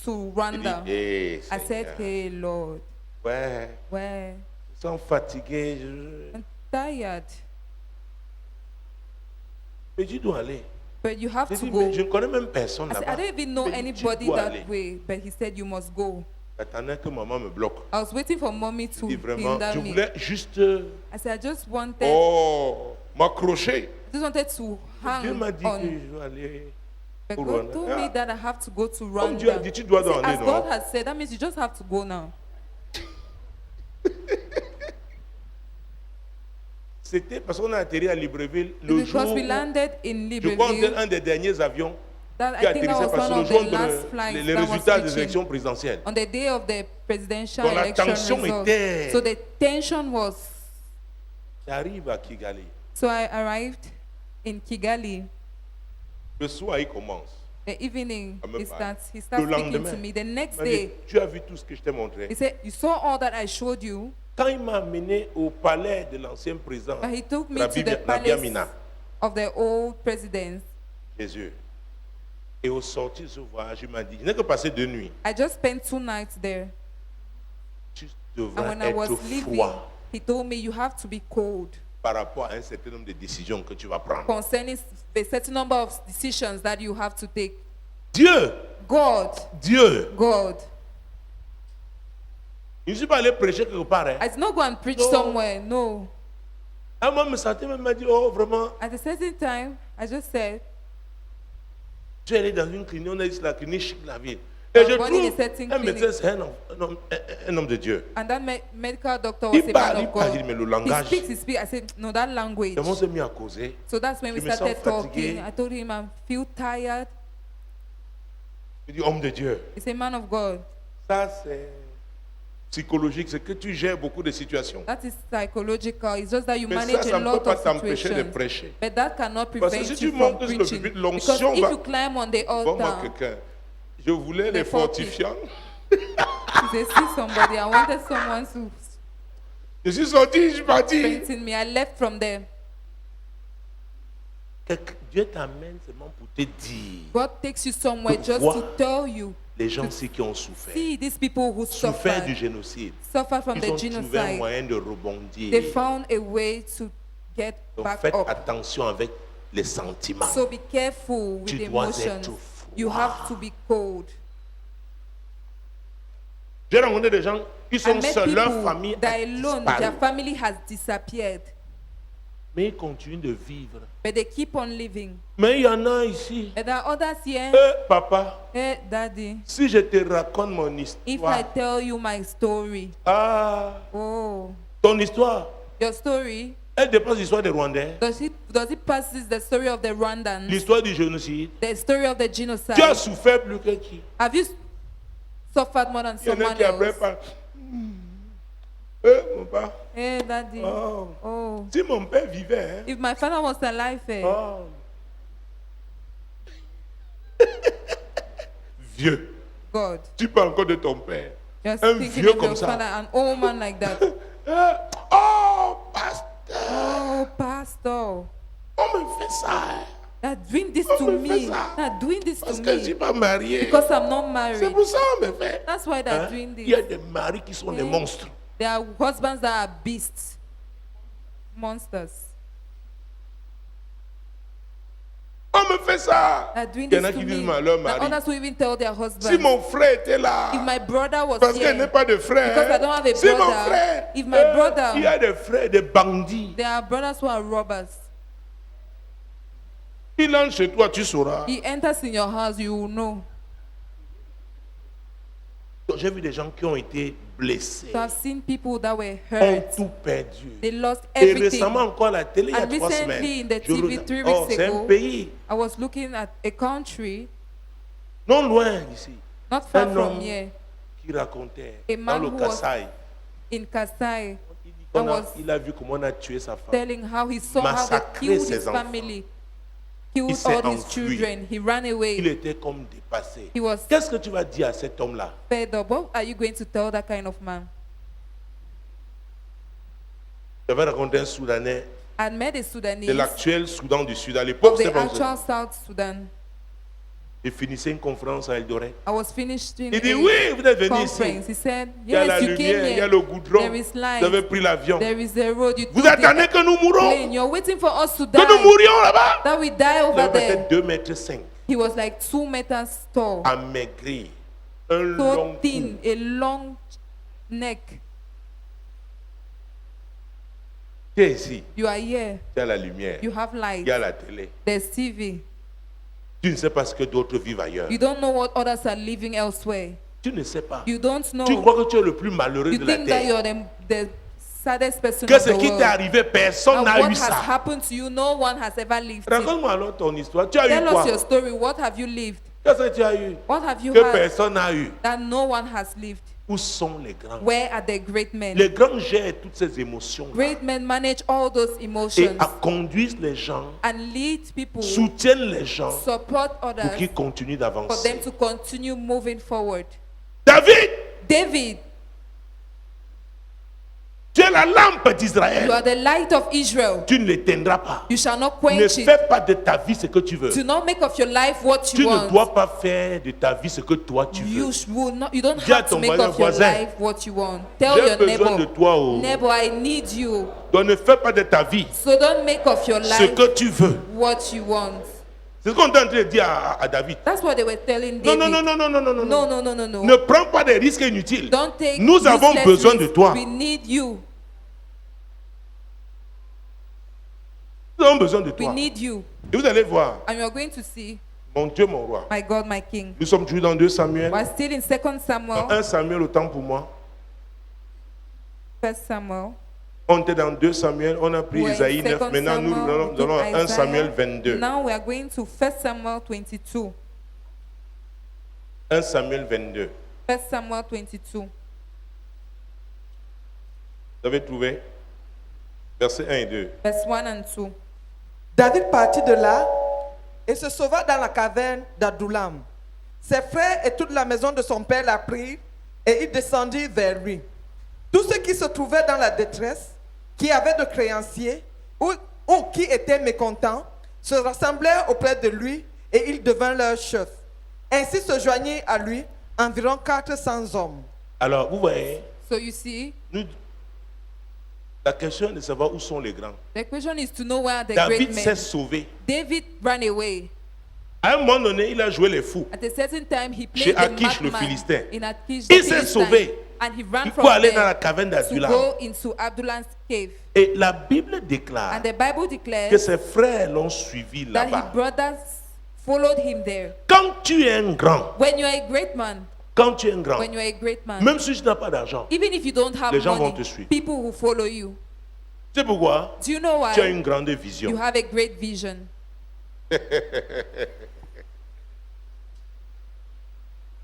to Il dit, Rwanda, eh, I said, Seigneur, hey Lord, ouais, where? ils sont fatigués. I'm tired. Mais tu dois aller. but you have J'ai to dit, go. mais je ne connais même personne I said, là-bas. I don't even know Mais il dit, tu anybody dois that aller. way, but he said you must go. J'attendais que maman me bloque. I was waiting for mommy Je to dis vraiment, hinder je me. voulais juste I said, I just wanted, m'accrocher. just wanted to Dieu hang m'a dit que on. je dois aller. But pour God Rwanda. told me that I have to go to Comme Dieu a Rwanda. dit, tu dois See, aller, as non? God has said, that means you just have to go now. C'était parce qu'on a atterri à Libreville le jour Because we où, landed in je crois, Libreville. un des derniers avions That qui I think that atterrissait was parce one que le of jour the last de flights les that résultats was des reaching élections présidentielles. on the day of the presidential Donc, la election tension results. était- So the tension was. J'arrive à Kigali. So I arrived in Kigali. Le soir, il commence. The evening, À me he parler. starts Le speaking lendemain, to me. The next Il m'a dit, day, tu as vu tout ce que je t'ai montré. he said, "You saw all that I showed you." Quand il m'a amené au palais de l'ancien président, But he took me Rabbi to the Rabbi palace Amina, of the old president. Jésus. Et au sortir de ce voyage, il m'a dit, je n'ai que passé 2 nuits. I just spent 2 nights there. Tu And devras when I was être leaving, froid he told me, "You have to be cold par rapport à un certain nombre de décisions que tu vas prendre. concerning the certain number of decisions that you have to take." Dieu, God, Dieu. God. Je ne suis pas allé prêcher quelque part. Hein. I did not go and preach No. somewhere, no. Un moment, me sentait même m'a dit, oh vraiment, At a certain time, I just said, je suis allé dans une clinique, on a dit la clinique chic de la ville. Et je Born in a trouve certain un médecin, clinic. c'est un homme de Dieu. and that medical doctor was Il a parle, man il of parle, God. mais le He langage. speaks. I said, no, that language. Et on s'est mis à causer. So that's when we Je me sens started talking. fatigué. I told him I feel tired. Il dit, homme de Dieu. He's a man of God. Ça, c'est psychologique, c'est que tu gères beaucoup de situations. That is psychological. It's just that you Mais manage ça a ne peut lot pas of t'empêcher de situations. prêcher. But that cannot Parce que prevent si you tu from montes sur le preaching. pupitre, Because l'onction if va... you climb on the Bon, moi, altar, quelqu'un, je voulais les Les fortifiants. fortifiants. they see somebody. I wanted someone to Je suis sorti, je suis parti. strengthen me. I left from there. Dieu t'amène seulement pour te dire. God takes you somewhere Pour just voir to tell you. Les gens ci qui ont souffert. See these people who Souffert du suffered génocide. from Ils the ont trouvé un genocide. moyen de rebondir. They found a way to get Donc back faites up. attention avec les sentiments. So be careful with Tu the dois emotions. être You froid. have to be cold. J'ai rencontré des gens qui I sont met seuls, leur people famille that a alone, disparu. their family has disappeared, Mais ils continuent de vivre. but they keep on living. Mais il y en a ici. And there are others here. Papa, Hey, Daddy, si je te raconte mon if I histoire, tell you my story, oh, ton histoire, your story, elle dépasse l'histoire des Rwandais, does it pass the story of the Rwandans, l'histoire du génocide. the story of the Tu as genocide? souffert plus que qui? Have you suffered more than Il y en a someone qui après else? parlent. Mon père, Hey, Daddy, oh, oh, si mon père vivait, hein, if my father was alive, oh. Vieux, God, tu parles encore de ton père. just Un thinking vieux of comme your ça. father, an old man like that. Oh, pasteur, Oh, pastor, on me fait ça. Hein. they're doing this On to me fait me. ça. They're doing this Parce to que je ne suis me pas marié. because I'm not C'est married. pour ça qu'on me fait. That's why they're Hein? doing Il y a this. des maris qui sont des Eh? monstres. There are husbands that are beasts, monsters. On me fait ça. They're doing Il y en this a to qui me. disent à leur And mari. others will even tell their Si husbands. mon frère était là, If my brother was parce qu'elle n'est here, pas de frère. because I don't have a Si mon brother, frère, if my brother- il y a des frères, des bandits. there are brothers who are robbers. Il entre chez toi, tu sauras. He enters in your house, you will know. J'ai vu des gens qui ont été blessés, So I've seen people that were ont hurt. tout perdu. They lost Et everything. récemment encore à la télé, il y a And 3 recently semaines, in the je TV regarde- 3 weeks c'est un ago, pays I was looking at a country non loin d'ici, not far Un from homme here, qui racontait A dans man le who was Kasaï. in Kasai, Il dit qu'on I was il a vu comment on a tué sa femme. telling how he saw how they Massacrer killed ses his enfants. family, Il killed s'est all his enfui. children. He ran Il away. était comme dépassé. He was Qu'est-ce que tu vas dire à cet homme-là? fed up. What are you going to tell that kind of man? J'avais raconté un Soudanais I met a de Sudanese l'actuel Soudan du Sud. À l'époque, of c'est the comme ça. actual South Sudan. Je finissais une conférence à Eldoret. I was finishing Il dit, a oui, vous êtes venu conference. ici. He said, Il y a la yes, you came lumière, il y a here. le goudron. There is light. Vous avez pris l'avion. There is a road. You Vous took attendez the que nous mourons. plane. You're waiting for us to Que nous die. mourions là-bas. That we die Il over avait there. peut-être 2 mètres 5. He was like 2 meters tall. Amaigri. Un long So cou. thin, a long neck. Tu es ici. You are here. Il y a la lumière. You have light. Il y a la télé. There's TV. Tu ne sais pas ce que d'autres vivent ailleurs. You don't know what others are living elsewhere. Tu ne sais pas. You don't know. Tu crois que tu es le plus malheureux You de la think that terre. you're the saddest person Que of ce the qui t'est world. arrivé, personne And n'a what eu has ça. happened to you, no one has ever lived it. Raconte-moi alors ton histoire. Tu as eu Tell quoi? us your story. What have you lived? Qu'est-ce que tu as eu? What have you Que had personne n'a eu. that no one has lived? Où sont les grands? Where are the great men? Les grands gèrent toutes ces émotions Great men manage all those et emotions conduisent les gens, and lead people, soutiennent les gens support pour others qu'ils continuent for d'avancer. them to continue moving forward. David, David, tu es la lampe you d'Israël. are the light of Israel. Tu ne l'éteindras pas. You shall not Ne quench it. fais pas de ta vie ce que tu veux. Do not make of your life what Tu you ne want. dois pas faire de ta vie ce que toi tu veux. You don't Dis à have to ton make voisin, of your voisin, life what you want. Tell j'ai your besoin de neighbor, toi. Oh. neighbor, I need you. Donc ne fais pas de ta vie So don't make of your ce life que tu veux. what you want. C'est ce qu'on est en train de dire à David. That's what they were telling Non, David. non, non, non, non, non, non, non. No, no, no, no, no. Ne prends pas des risques inutiles. Don't take Nous avons useless besoin de risks. toi. We need you. Nous avons besoin de We toi. need you. Et vous allez voir, And you are going to see, mon Dieu, mon roi. my God, my King. Nous sommes toujours dans 2 Samuel. We're still in 2 Samuel. 1 Samuel, autant pour moi. 1 Samuel. On était dans 2 Samuel, on a pris We're in Isaïe 9. 2 Maintenant, nous Samuel, we donnons took 1 Isaiah. Samuel 22. Now we are going to 1 Samuel 22. 1 Samuel 22. 1 Samuel 22. Vous avez trouvé? Versets 1 et 2. Verse 1 and 2. David partit de là et se sauva dans la caverne d'Adullam. Ses frères et toute la maison de son père la prirent et ils descendirent vers lui. Tous ceux qui se trouvaient dans la détresse, qui avaient de créanciers ou qui étaient mécontents, se rassemblèrent auprès de lui et il devint leur chef. Ainsi se joignirent à lui environ 400 hommes. Alors, vous voyez, So you see, la question est de savoir où sont les grands. the question is to know where are the David great s'est men. sauvé. David ran away. À un moment donné, il a joué les fous. At a certain time, he Chez played the Achish, le madman Philistin. in Achish, Il the s'est Philistine, sauvé. and he ran Il from peut aller dans la there caverne to d'Adullam. go into Abdullam's cave. Et la Bible déclare And the Bible que declares ses frères l'ont suivi that his là-bas. brothers followed him there. Quand tu es un grand, When you are a great man, quand tu es un grand, when you are a great man, même si tu n'as pas d'argent, even if you don't have les gens vont money, te suivre. people will follow you. tu sais pourquoi? Do you know Tu as why? une grande You vision. have a great vision.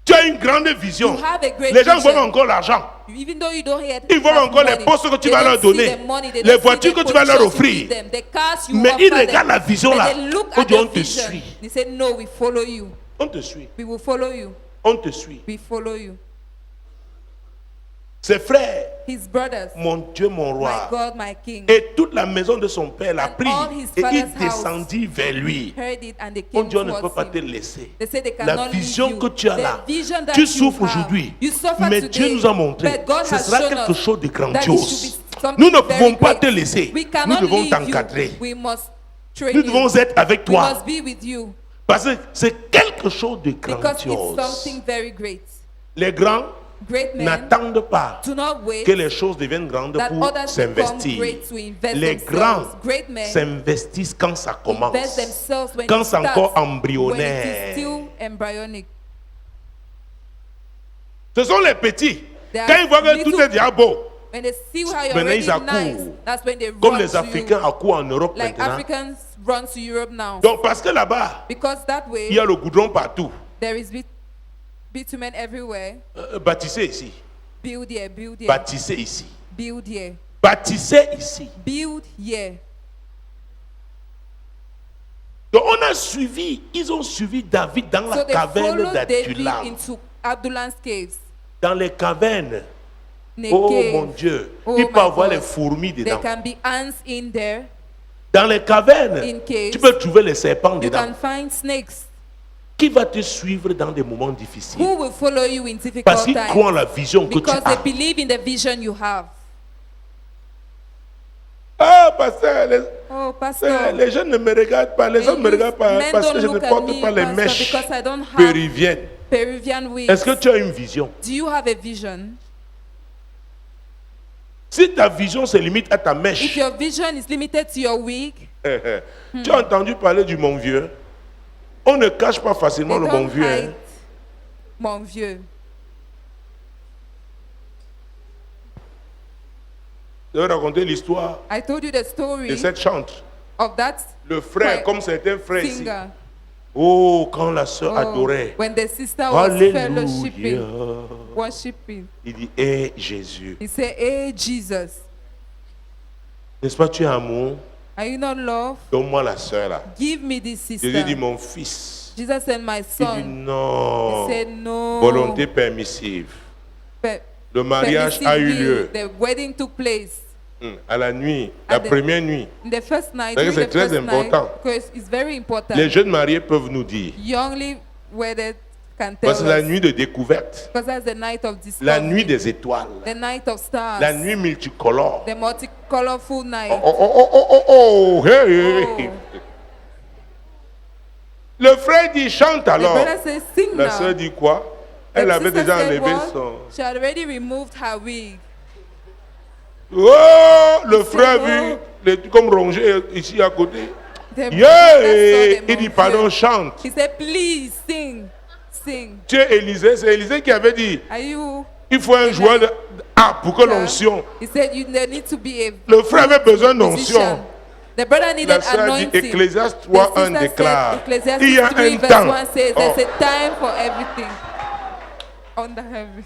Tu as une grande vision. You have a great Les gens vision. veulent encore l'argent. Even though you don't have Ils veulent have encore les money, postes que tu they vas don't leur see donner, the money, they les don't see voitures the que tu vas leur positions you offrir. give them, the cars you Mais offer ils them. regardent la vision But là. they look On at dit, on the te vision. suit. They say, no, we follow you. On te suit. We will follow you. On te suit. We follow you. Ses frères, His brothers, mon Dieu, mon my roi, God, my King, et toute la maison de son père l'a And pris all his et il father's descendit vers lui. heard it and they On came dit, on ne peut towards pas te him. laisser. They say they La cannot vision leave que you. tu as The là, vision that tu you souffres have, aujourd'hui, you suffer mais today, Dieu nous a montré, but God ce has sera shown quelque us chose de that it should grandiose. be something Nous ne very pouvons pas great. te laisser, We nous cannot devons leave t'encadrer. you. We must train Nous you. devons être avec We toi, must be with you parce que c'est quelque chose de because it's grandiose. something very great. Les grands Great men n'attendent pas do not wait que les choses deviennent grandes that pour others become s'investir. great to invest Les grands themselves. Great men s'investissent quand ça commence, invest themselves when quand it c'est starts, encore when it is embryonnaire. still embryonic. Ce sont les petits. They are Quand ils voient que tout little- est déjà beau, When they see how you're Maintenant, already ils accourent. nice, that's when they comme run les to Africains you. accourent en Europe Like maintenant. Africans run to Europe now. Donc parce que là-bas, Because that way, il y a le goudron partout. there is bitumen everywhere. Bâtissez ici. Build here, build here, Bâtissez ici. build here, Bâtissez ici. build here. Donc on a suivi, ils ont suivi David dans la So they caverne followed David d'Adullam. into Abdullam's caves. Dans les cavernes. In a Oh cave. mon Dieu. Oh Il my peut avoir God. les fourmis There dedans. can be ants in there. Dans les cavernes, In caves. tu peux trouver les serpents You dedans. can find snakes Qui va te suivre dans des moments difficiles? Who will follow you in difficult Parce qu'ils croient en times? la vision que tu Because they as. believe in the vision you have. Ah, pasteur, Oh, Pastor. les jeunes ne me regardent pas, les hommes ne me regardent pas Men parce que don't je ne look at porte me, pas les Pastor, mèches because I don't have péruviennes. Peruvian wigs. Est-ce que tu as une vision? Do you have a vision? Si ta vision se limite à ta If mèche, your vision is limited to your wig, tu as entendu parler du mon vieux? On ne cache pas facilement they le mon don't vieux. hide Hein. mon vieux. Je vais raconter l'histoire I told you the de story cette chante. of that Le frère, Ouais. comme certains frères ici. singer. Oh, quand la sœur Oh, adorait. when the sister was fellowshipping, Alléluia. worshiping, Il dit, hé Jésus. he said, "Hey Jesus, N'est-ce pas, tu es amour? are you not love? Donne-moi la sœur là. Give me this Jésus dit, sister." mon fils. Jesus said, "My Il dit, son." non. He said, "No." Volonté permissive. Pe- Le mariage a eu permissive lieu will. The wedding took place. à la nuit, la At the- première nuit. In the first night, C'est-à-dire during que the c'est très first night, important. because it's very important. Les jeunes mariés peuvent nous dire. Youngly wedded can tell Parce que la us. nuit de découverte, Because that's the night of discovery. la nuit des étoiles, The night of stars. la nuit multicolore. The multicolorful night. Oh, oh, oh, oh, oh, oh, hey, hey, hey. Oh. Le frère dit chante The alors. brother says, "Sing La now." sœur dit quoi? The Elle avait sister déjà said, enlevé "What?" son. She had already removed her wig. Oh, le said, frère oh. vit les trucs comme rongé ici à côté. The Yeah! brother saw them Il dit on pardon, film. chante. He said, "Please sing, sing." Tu es Élisée, c'est Élisée qui avait dit Are you? il faut un joueur de pour que l'onction. He said, "You there need to be a Le frère avait besoin d'onction. musician." The brother La needed sœur dit anointing. Ecclésiaste The 3, 1 sister déclare said, Ecclesiastes il y a 3 un verse temps. 1 says, Oh. "There's a time for everything under heaven."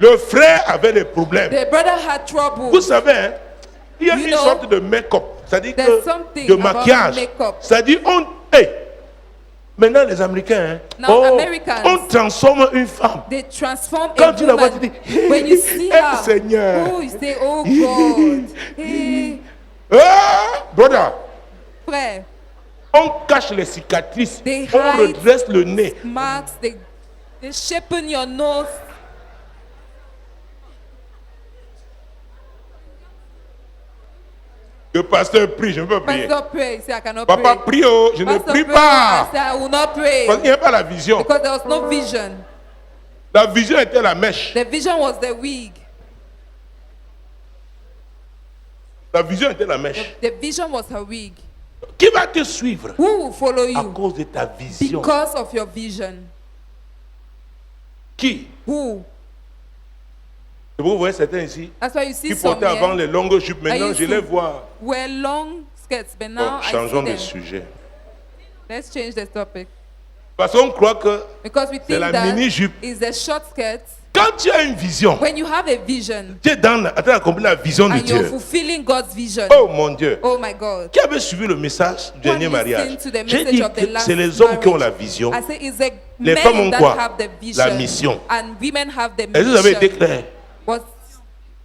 Le frère avait des problèmes. The brother had trouble. Vous savez, hein, il y a You une know, sorte de make-up, c'est-à-dire there's que something de about maquillage. make-up. C'est-à-dire hey, maintenant les Américains, hein, Now, Americans, on transforme une femme. They transform Quand a tu la vois, tu woman. dis, When you see hey, her, Seigneur. oh, you say, "Oh God." Hey, Ah, brother, frère, on cache les cicatrices, They on hide redresse le nez. marks, they shapen your nose. Le pasteur prie, je ne peux pas prier. Pastor pray. He said, "I cannot Papa pray." prie, oh, je ne Pastor prie pray. I pas. said, "I will not pray." Parce qu'il n'y a pas la vision. Because there was no vision. La vision était la mèche. The vision was the wig. La vision était la mèche. The vision was her wig. Qui va te suivre Who will follow à you? cause de ta vision? Because of your vision. Qui? Who? Et vous voyez certains ici That's why you see qui some portaient avant here les longues jupes. Maintenant, used je to- les vois. wear long skirts, but Bon, now I changeons see de them. sujet. Let's change the topic. Parce qu'on croit que Because we think la that mini-jupe. is a short skirt. quand tu as une vision, When you have a vision tu es en train d'accomplir la vision de and you're Dieu. fulfilling God's vision. Oh mon Dieu. Oh my God. Qui avait suivi le message du dernier Who mariage? listened to the J'ai message dit of the que last c'est les hommes qui ont la marriage? vision. I say it's the Les femmes ont men that quoi? have the vision. La mission. And women have the Est-ce que ça avait été mission. clair? Was,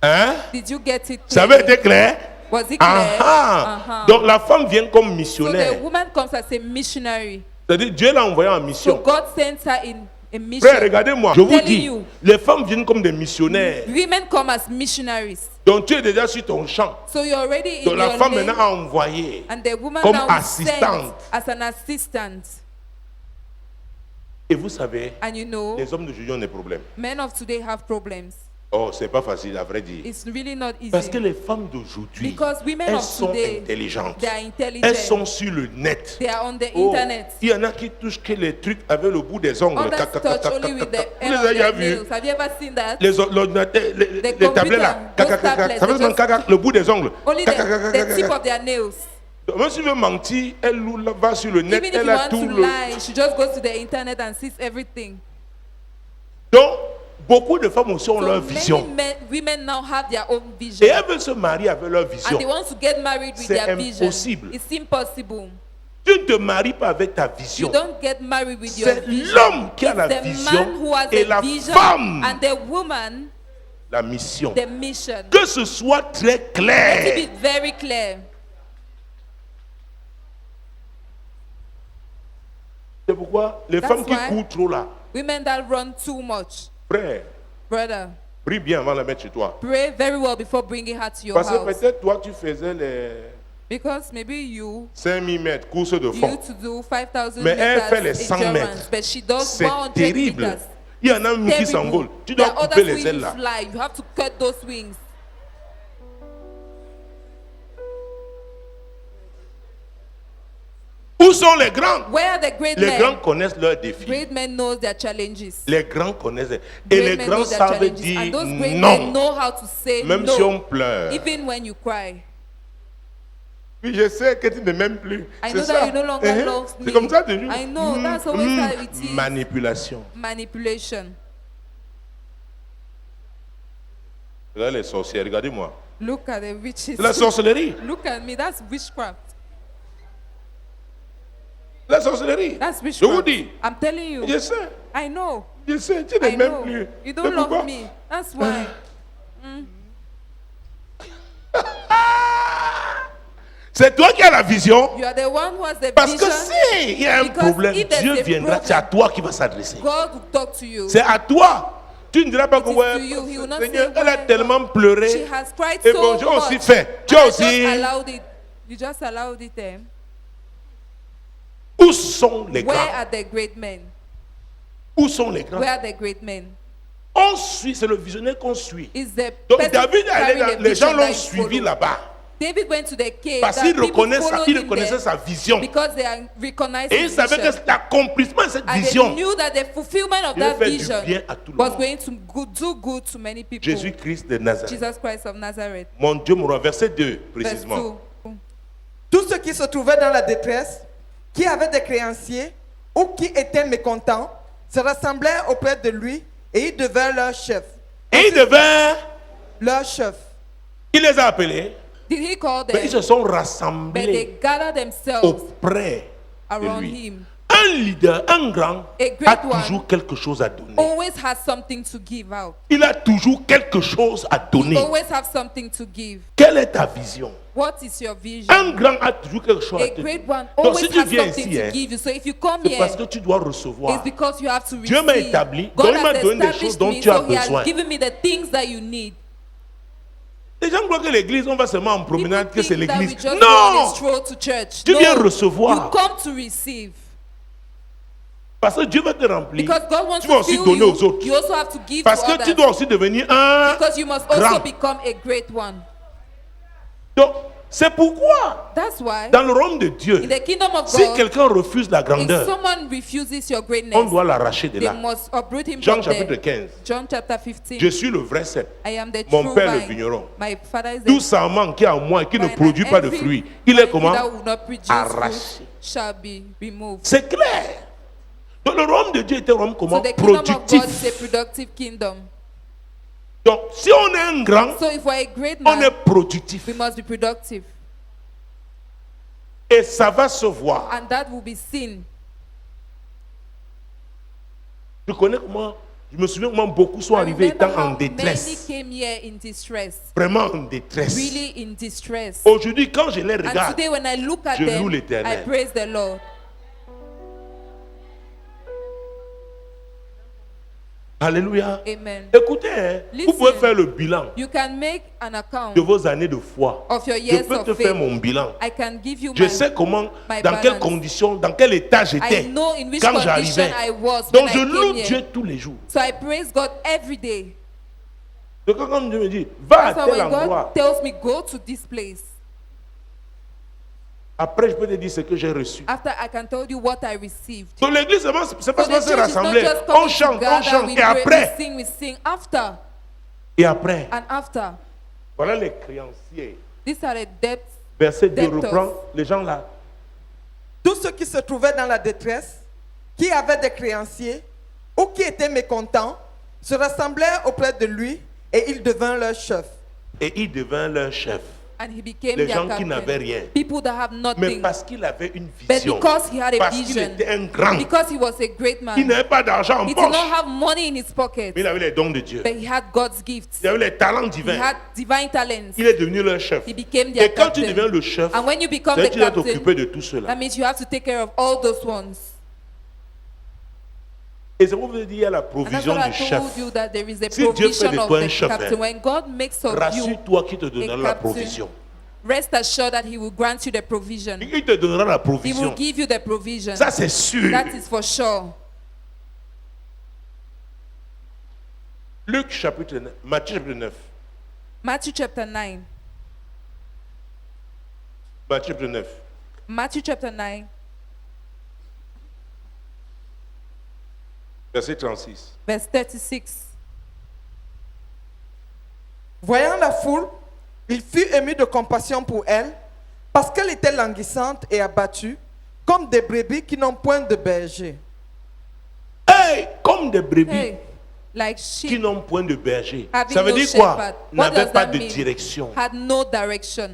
Hein? did you get it Ça clear? avait été clair? Was it clear? Ah, Uh-huh. donc la femme vient comme So missionnaire. the woman comes as a missionary. C'est-à-dire Dieu l'a envoyée en So mission. God sends her in a mission. Frère, regardez-moi. Je vous Telling dis, you. les femmes viennent comme des missionnaires. Women come as missionaries. Donc tu es déjà sur ton champ. So you're already in Donc la your femme lane, maintenant a envoyé. and the woman comme now is sent assistante. as an assistant. Et vous savez, And you know, les hommes d'aujourd'hui ont des problèmes. men of today have problems. Oh, c'est pas facile à vrai dire. It's really not easy. Parce que les femmes d'aujourd'hui, Because women elles of sont today, intelligentes. they are intelligent. Elles sont sur le net. They are on the Oh, internet. il y en a qui touchent que les trucs avec le bout des ongles. Others touch only with the Vous end les of avez déjà their vus? nails. Have you ever seen that? L'ordinateur, les tablettes là. those tablets, Ça fait they seulement just- le bout des ongles. Only the tip of their nails. Même si veut mentir, elle va sur le net, Even if elle you a want tout to le... lie, she just goes to the internet and sees everything. Donc, beaucoup de femmes aussi ont So leur many vision. women now have their own Et vision. elles veulent se marier avec leur vision. And they want to get married with C'est their vision. impossible. It's impossible. Tu ne te maries pas avec ta You vision. don't get married with your C'est vision. l'homme qui a It's la the vision man who has et the la vision femme and the woman la mission. the mission. Que ce soit très Let clair. it be very clear. C'est pourquoi les That's femmes qui why- courent trop là, Women that run too much. frère, Brother, prie bien avant de la mettre chez toi. pray very well before bringing her to your Parce que house. peut-être toi, tu faisais les Because maybe you 5000 mètres, course de fond. used to do 5,000 Mais elle fait les meters 100 endurance, mètres. but she does C'est 100 terrible. meters. Il y en a même qui Terrible. s'envolent. Tu There dois are couper others les who ailes you là. fly. You have to cut those wings. Où sont les grands? Where are the great Les men? grands connaissent leurs défis. Great men knows their challenges. Les grands connaissent. Et Great les men grands know their savent challenges. dire And those great men non. know how to say Même no, si on pleure. even when you cry. Oui, je sais que tu ne m'aimes plus. I C'est know ça. that you no longer Hein? love me. C'est comme ça toujours. I know, that's always how it is. Manipulation. Manipulation. Là, les sorcières, regardez-moi. Look at the witches. C'est la sorcellerie. Look at me. That's witchcraft. La sorcellerie. That's Je vous witchcraft. dis. I'm telling you. Je sais. I know. Je sais. Tu ne I m'aimes know. plus. You don't C'est pourquoi? love me. That's why. C'est toi qui as la vision. You are the one who has the Parce que vision. si il y a un Because problème, if there's Dieu a viendra. C'est à problem, toi qui va s'adresser. God will talk to you. C'est à toi. Tu ne diras pas que It is ouais, to you. He will not Seigneur, say, elle a "Why, tellement God?" pleuré. She has cried Et so bon, j'ai much. aussi fait. Tu And as I just aussi. allowed it. You just allowed it there. Où sont les Where grands? are the great men? Où sont les grands? Where are the great men? On suit, c'est le visionnaire qu'on suit. Is the Donc person David, allait carrying dans- the les gens vision l'ont that you suivi follow? là-bas. David went to the cave. Parce that qu'il people reconnaissait followed il him reconnaissait there sa vision. because they are recognizing Et il his savait vision. que l'accomplissement de cette And they vision, knew that the fulfillment of Il that fait du vision bien à tout le was monde. going to do good to many people. Jésus-Christ de Nazareth. Jesus Christ of Nazareth. Mon Dieu, mon roi, verset 2 Verse précisément. 2. Tous ceux qui se trouvaient dans la détresse, qui avaient des créanciers ou qui étaient mécontents, se rassemblèrent auprès de lui et il devint leur chef. Et il devint, Leur chef. il les a appelés, Did he call mais ils se them? sont But rassemblés they gathered themselves auprès de around lui. him. Un leader, un grand, A a great one toujours quelque chose à donner. always has something to give out. Il a toujours quelque chose à He donner. always have something to give. Quelle est ta vision? What is your vision? Un grand a toujours quelque chose à A te great donner. one Donc always si tu has viens something ici, to hein, give you. So if you come c'est parce here, que tu dois it's recevoir. because you have to Dieu m'a receive. établi, God donc il m'a has donné des established choses dont me, tu as so He besoin. has given me the things that you need. Les gens croient que l'église, on va seulement en People promenade, que c'est think that we l'église. just go on Non! a stroll to church. Tu No, viens recevoir. you come to receive. Parce que Dieu va te remplir. Because God wants Tu vas to aussi fill donner you. aux autres. You also have to give Parce to que tu others. dois aussi devenir un Because you must also grand. become a great one. Donc, c'est pourquoi, That's why dans le royaume de Dieu, in the kingdom of si God, quelqu'un refuse la if grandeur, someone refuses your on greatness, doit l'arracher de they là. must uproot him Jean from chapitre there. 15. John chapter 15. Je suis le vrai cep. I am the Mon true père le vine. vigneron. My father is Tout the sarment qui est en moi et qui ne vine, produit and pas de every fruits, il est vine comment? that will not produce Arraché. fruit shall be removed. C'est clair. Donc le royaume de Dieu est un royaume So comment? the kingdom of God is a Productif. productive kingdom. Donc si on est un grand, So if we're a great on est man, productif. we must be productive. Et ça va se voir. And that will be seen. Je connais comment, je me souviens comment beaucoup sont I arrivés remember étant en how many détresse. came here in distress. Vraiment en détresse. Really in distress. Aujourd'hui, quand je les And regarde, today when I look at je them, loue l'Éternel. I praise the Lord. alléluia. Amen. Écoutez, hein, vous Listen. pouvez faire le bilan You can make an account de vos années de foi. of your Je years peux of te faire faith. mon bilan. I can give you Je my, sais comment, my dans quelles balance. conditions, dans quel état I j'étais know in which quand condition j'arrivais. I was Donc when je I loue came Dieu here. tous les jours. So I praise God every day. Donc quand Dieu me dit, va à So tel when endroit, God tells me go to this place, après je peux te dire ce que j'ai reçu. after I can tell you what I received. Donc l'église, c'est pas So seulement the se church is not rassembler. just On coming chante, together, we et pray, après, we sing. After et après. and after. Voilà les créanciers. These are the debts. Verset 2 Debtors. reprend les gens là. Tous ceux qui se trouvaient dans la détresse, qui avaient des créanciers ou qui étaient mécontents, se rassemblèrent auprès de lui et il devint leur chef. Et il devint leur chef. And he became Les their gens qui captain. n'avaient rien. People that have Mais nothing. parce qu'il avait une But vision. because he had a Parce qu'il vision. était un grand. Because he was a great Il man. n'avait pas d'argent en He did poche. not have money in his pocket. Mais il avait les dons de Dieu. But he had God's gifts. Il avait les talents He divins. had divine talents. Il est devenu leur chef. He became their Et quand tu captain. deviens le chef, And when you become c'est the tu dois captain, t'occuper de tout cela. that means you have to take care of all those ones. Et c'est pour vous dire qu'il y a la And that's provision what I du chef. told you, that there is a Si Dieu fait provision de of toi un the chef, captain. When God makes of you Rassure-toi qu'il te a donnera la captain, provision. rest assured that he will grant you the provision. Il te donnera la He will provision. give you the provision. Ça, c'est sûr. That is for sure. Luc chapitre 9, Matthieu chapitre 9. Matthew chapter 9. Matthieu chapitre 9. Matthew chapter 9, Verset 36. verse 36. Voyant la foule, il fut ému de compassion pour elle, parce qu'elle était languissante et abattue, comme des brebis qui n'ont point de berger. Hey, comme des brebis Hey, like qui sheep n'ont point de berger. having Ça veut no dire quoi? shepherd. What N'avaient does pas that de mean? direction. Had no direction.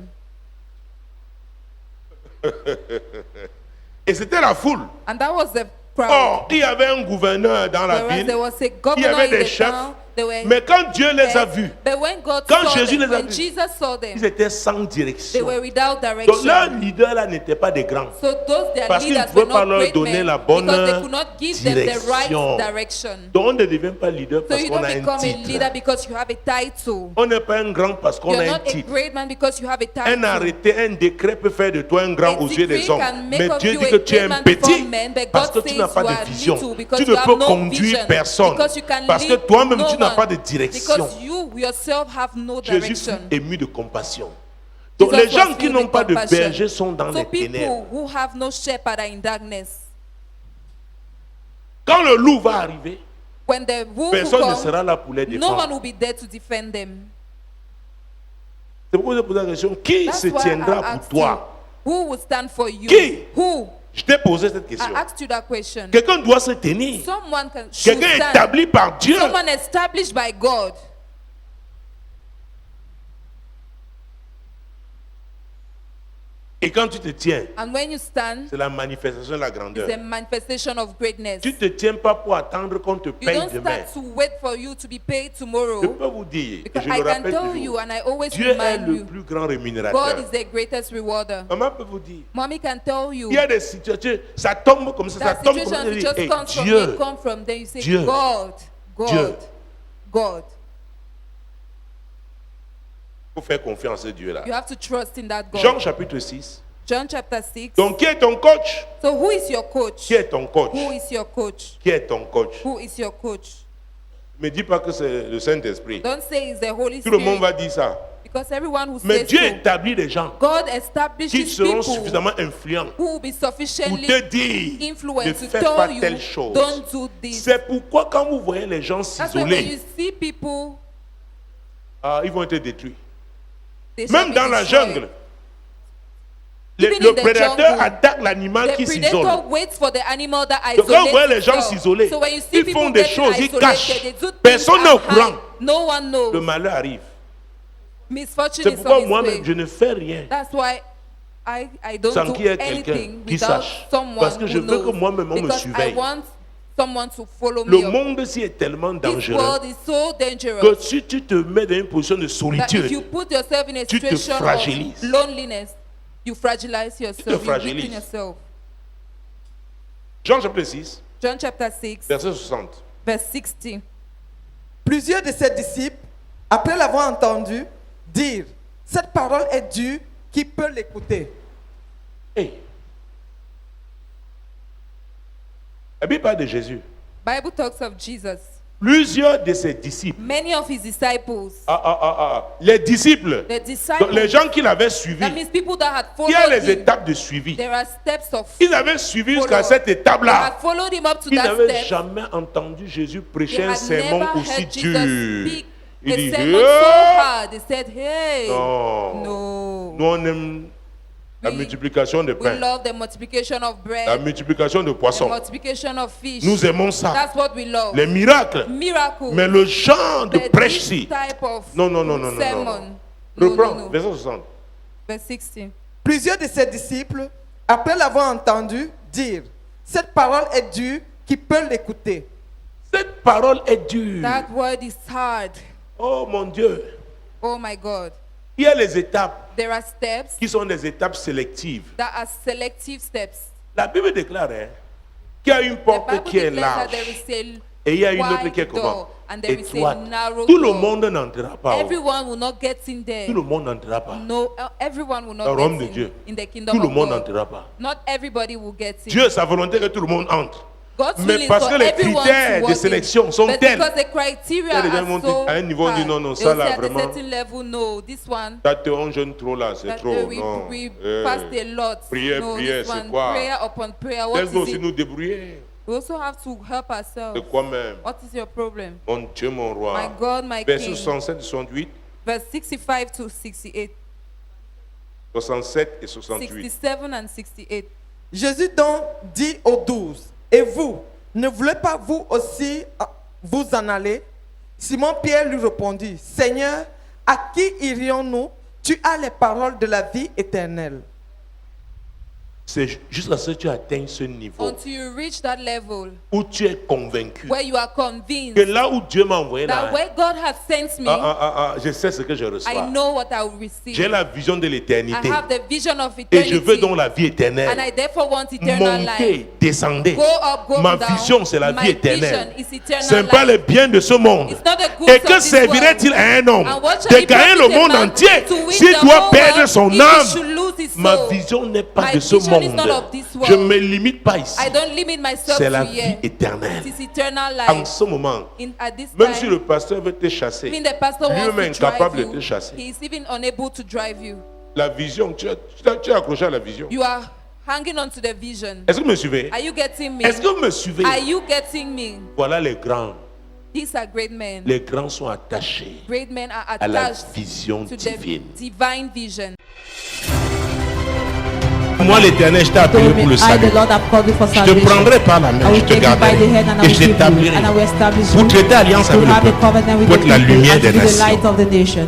Et c'était la foule. And that was the crowd. Or, il y avait un gouverneur dans la Whereas ville. there was a Il y governor avait in des the chefs. town. They were Mais quand Dieu les a vus, but when God quand saw Jésus them, les a when vus, Jesus saw them, ils étaient sans they direction. were without Donc direction. leurs leaders là n'étaient pas des grands. So those their Parce qu'ils ne leaders pouvaient were pas not leur great donner men la bonne because they could not give them the right direction. direction. Donc on ne devient pas leader So parce you qu'on don't a un become a leader titre. because you have a title. On n'est pas un grand parce qu'on You're a un not a titre. great man because you have a Un title. arrêté, un décret peut faire de toi un grand A aux yeux des decree hommes. can make Mais of Dieu you dit a que tu es great un man before petit men, but parce God que tu says n'as pas you de are vision. little because Tu ne you peux have no conduire vision. personne Because you can parce que lead toi-même no tu n'as one. pas de direction. Because you yourself have no Jésus direction. fut ému de compassion. Donc Jesus les gens was qui filled n'ont with pas de compassion. berger sont dans So les ténèbres. people who have no shepherd are in darkness. Quand le loup va arriver, When the wolf will personne ne come, sera là pour les no one défendre. will be there to defend them. C'est pourquoi je pose la question, qui That's se why I tiendra pour asked toi? you, who will stand for you? Qui? Who? Je t'ai posé cette I question. asked you that question. Quelqu'un doit se tenir. Someone should Quelqu'un stand. établi par Dieu. Someone established by God. Et quand tu te tiens, And when you stand, c'est la manifestation de la grandeur. it's a manifestation of greatness. Tu ne te tiens pas pour attendre qu'on te You paye don't demain. start to wait for you to be paid Je tomorrow. peux vous dire, et Because je I le can rappelle tell you, toujours, and I always Dieu est remind le you, plus grand God rémunérateur. is the greatest rewarder. Maman peut vous dire, Mommy can tell you il y a des situations, ça tombe comme ça, ça that tombe comme situation ça. just Et comes from Dieu, there, come from there. You say, Dieu, God, Dieu. God. il faut faire confiance à Dieu là. You have to trust in that God. Jean chapitre 6. John chapter 6. Donc qui est ton coach? So who is your coach? Qui est ton coach? Who is your coach? Qui est ton coach? Who is your coach? Ne me dis pas que c'est le Saint-Esprit. Don't say it's the Holy Tout le monde Spirit. va dire ça. Because everyone who Mais says Dieu so, établit des gens God qui establishes seront people suffisamment influents who will be pour sufficiently te dire ne influenced to fais pas tell you, telle chose. don't do this. C'est pourquoi quand vous voyez les gens That's why when you s'isoler, see people, ils vont être détruits. they shall Même be dans la destroyed. jungle, Even le in the prédateur jungle, attaque l'animal The qui predator s'isole. waits for the animal that Donc quand vous voyez isolates les gens itself. s'isoler, So when you see ils people font des getting choses, ils isolated, cachent. they do things Personne n'est au at courant. hide. No one knows. Le malheur arrive. Misfortune C'est is pourquoi on its moi-même, way. je ne fais rien That's why I don't sans do qu'il y ait quelqu'un anything qui without sache. someone Parce que je who veux que knows. moi-même, on me Because I surveille. want someone to follow Le me up. monde-ci est tellement This dangereux world is so que dangerous si tu te mets dans une position de that if solitude, you put yourself in a tu te situation fragilises. of loneliness, you fragilize yourself, you fragilises. weaken yourself. Jean chapitre 6, John chapter 6, verset 60. verse 60. Plusieurs de ses disciples, après l'avoir entendu, dirent, cette parole est dure, qui peut l'écouter? Hey. La Bible parle de Jésus. Bible talks of Jesus. Plusieurs de ses disciples, Many of his disciples, les disciples, the donc disciples, les gens qui l'avaient suivi, that means people that had il y a followed les him. étapes de suivi. There are steps of Ils avaient suivi jusqu'à follow. cette They étape-là. had followed him up to Ils that n'avaient step. jamais entendu Jésus They prêcher un had sermon never aussi heard dur. Jesus speak Il a dit, sermon so hard. They said, hey, non, no. nous on aime la We- multiplication de We pain, love the multiplication of la bread, multiplication de the poissons. multiplication of fish. Nous aimons ça, That's what we love. les miracles. Miracles. Mais le genre de But prêche-ci, this type of non. sermon. No, Reprends, no, no. verset 60. Verse 60. Plusieurs de ses disciples, après l'avoir entendu, dirent, cette parole est dure, qui peut l'écouter? Cette parole est dure. That word is hard. Oh mon Dieu. Oh my God. Il y a les étapes There are steps qui sont des étapes sélectives. that are selective steps. La Bible déclare, hein, qu'il y a une The porte Bible qui est declares that large there is et il y a une a autre qui est wide comment? door and there is Étroite. a narrow Tout le door. monde n'entrera pas. Oh. Everyone will not get in there. Tout le monde n'entrera pas. No, everyone will Dans not le royaume de get Dieu. in the kingdom Tout le of monde God. n'entrera pas. Not everybody will get in. Dieu, sa volonté que tout le monde entre. God's will Mais is parce for que les everyone critères to de walk sélection sont in. But tels. because the Il y criteria a des gens are qui vont so dire, à un niveau, on dit, high, non, non, they'll ça là, say at a vraiment, certain level, no, this one, on jeûne trop là, c'est that trop. Non. we fast a lot. prière, No, prière, this c'est one, quoi? prayer upon prayer. What Laisse-nous is aussi it? nous débrouiller. We also have to help De ourselves. quoi même? What is your problem? Mon Dieu, mon roi. My God, my Verset King. 67 et 68. Verse 65 to 68. 67 et 68. 67 and 68. Jésus donc dit aux 12, et vous, ne voulez pas vous aussi vous en aller? Simon-Pierre lui répondit, Seigneur, à qui irions-nous? Tu as les paroles de la vie éternelle. C'est jusqu'à ce que tu atteignes ce niveau Until you reach that level où tu es convaincu where you are convinced que là où Dieu m'a envoyé that là, where God has sent me, je sais ce que je reçois. I know what I will J'ai receive. la vision de I l'éternité have the vision of et je veux eternity. donc la vie And éternelle. I therefore want eternal life. Montez, descendez. Go up, go Ma down. vision, c'est la My vie éternelle. vision is eternal Ce n'est pas le life. bien de ce monde. It's not the goods Et of que this servirait-il à un homme And what shall de it gagner le profit a monde man entier to win s'il the doit whole perdre world son if he âme? should lose his Ma soul? vision n'est pas My de ce vision is monde. not of this world. Je ne me limite pas ici. I don't limit myself C'est to la vie here. éternelle. It is eternal En life. ce moment, At this même si time, le pasteur veut te chasser, even the pastor wants lui-même to drive incapable de you, te chasser. he is even unable to drive you. La vision, tu es accroché à la vision. You are hanging on to the vision. Est-ce que vous me suivez? Are you getting me? Est-ce que vous me suivez? Are you getting me? Voilà les grands. These are great men. Les grands sont attachés Great men are à la attached vision to divine. the divine vision. Moi, l'Éternel, je t'ai appelé pour le I, salut. the Lord, have called you for Je te salvation. prendrai par la I main, will je te take you by garderai the hand and I et will je keep you, t'établirai and I will establish pour you traiter alliance to avec le have a peuple, covenant with pour the être la people lumière and to des be the nations. light of the nation.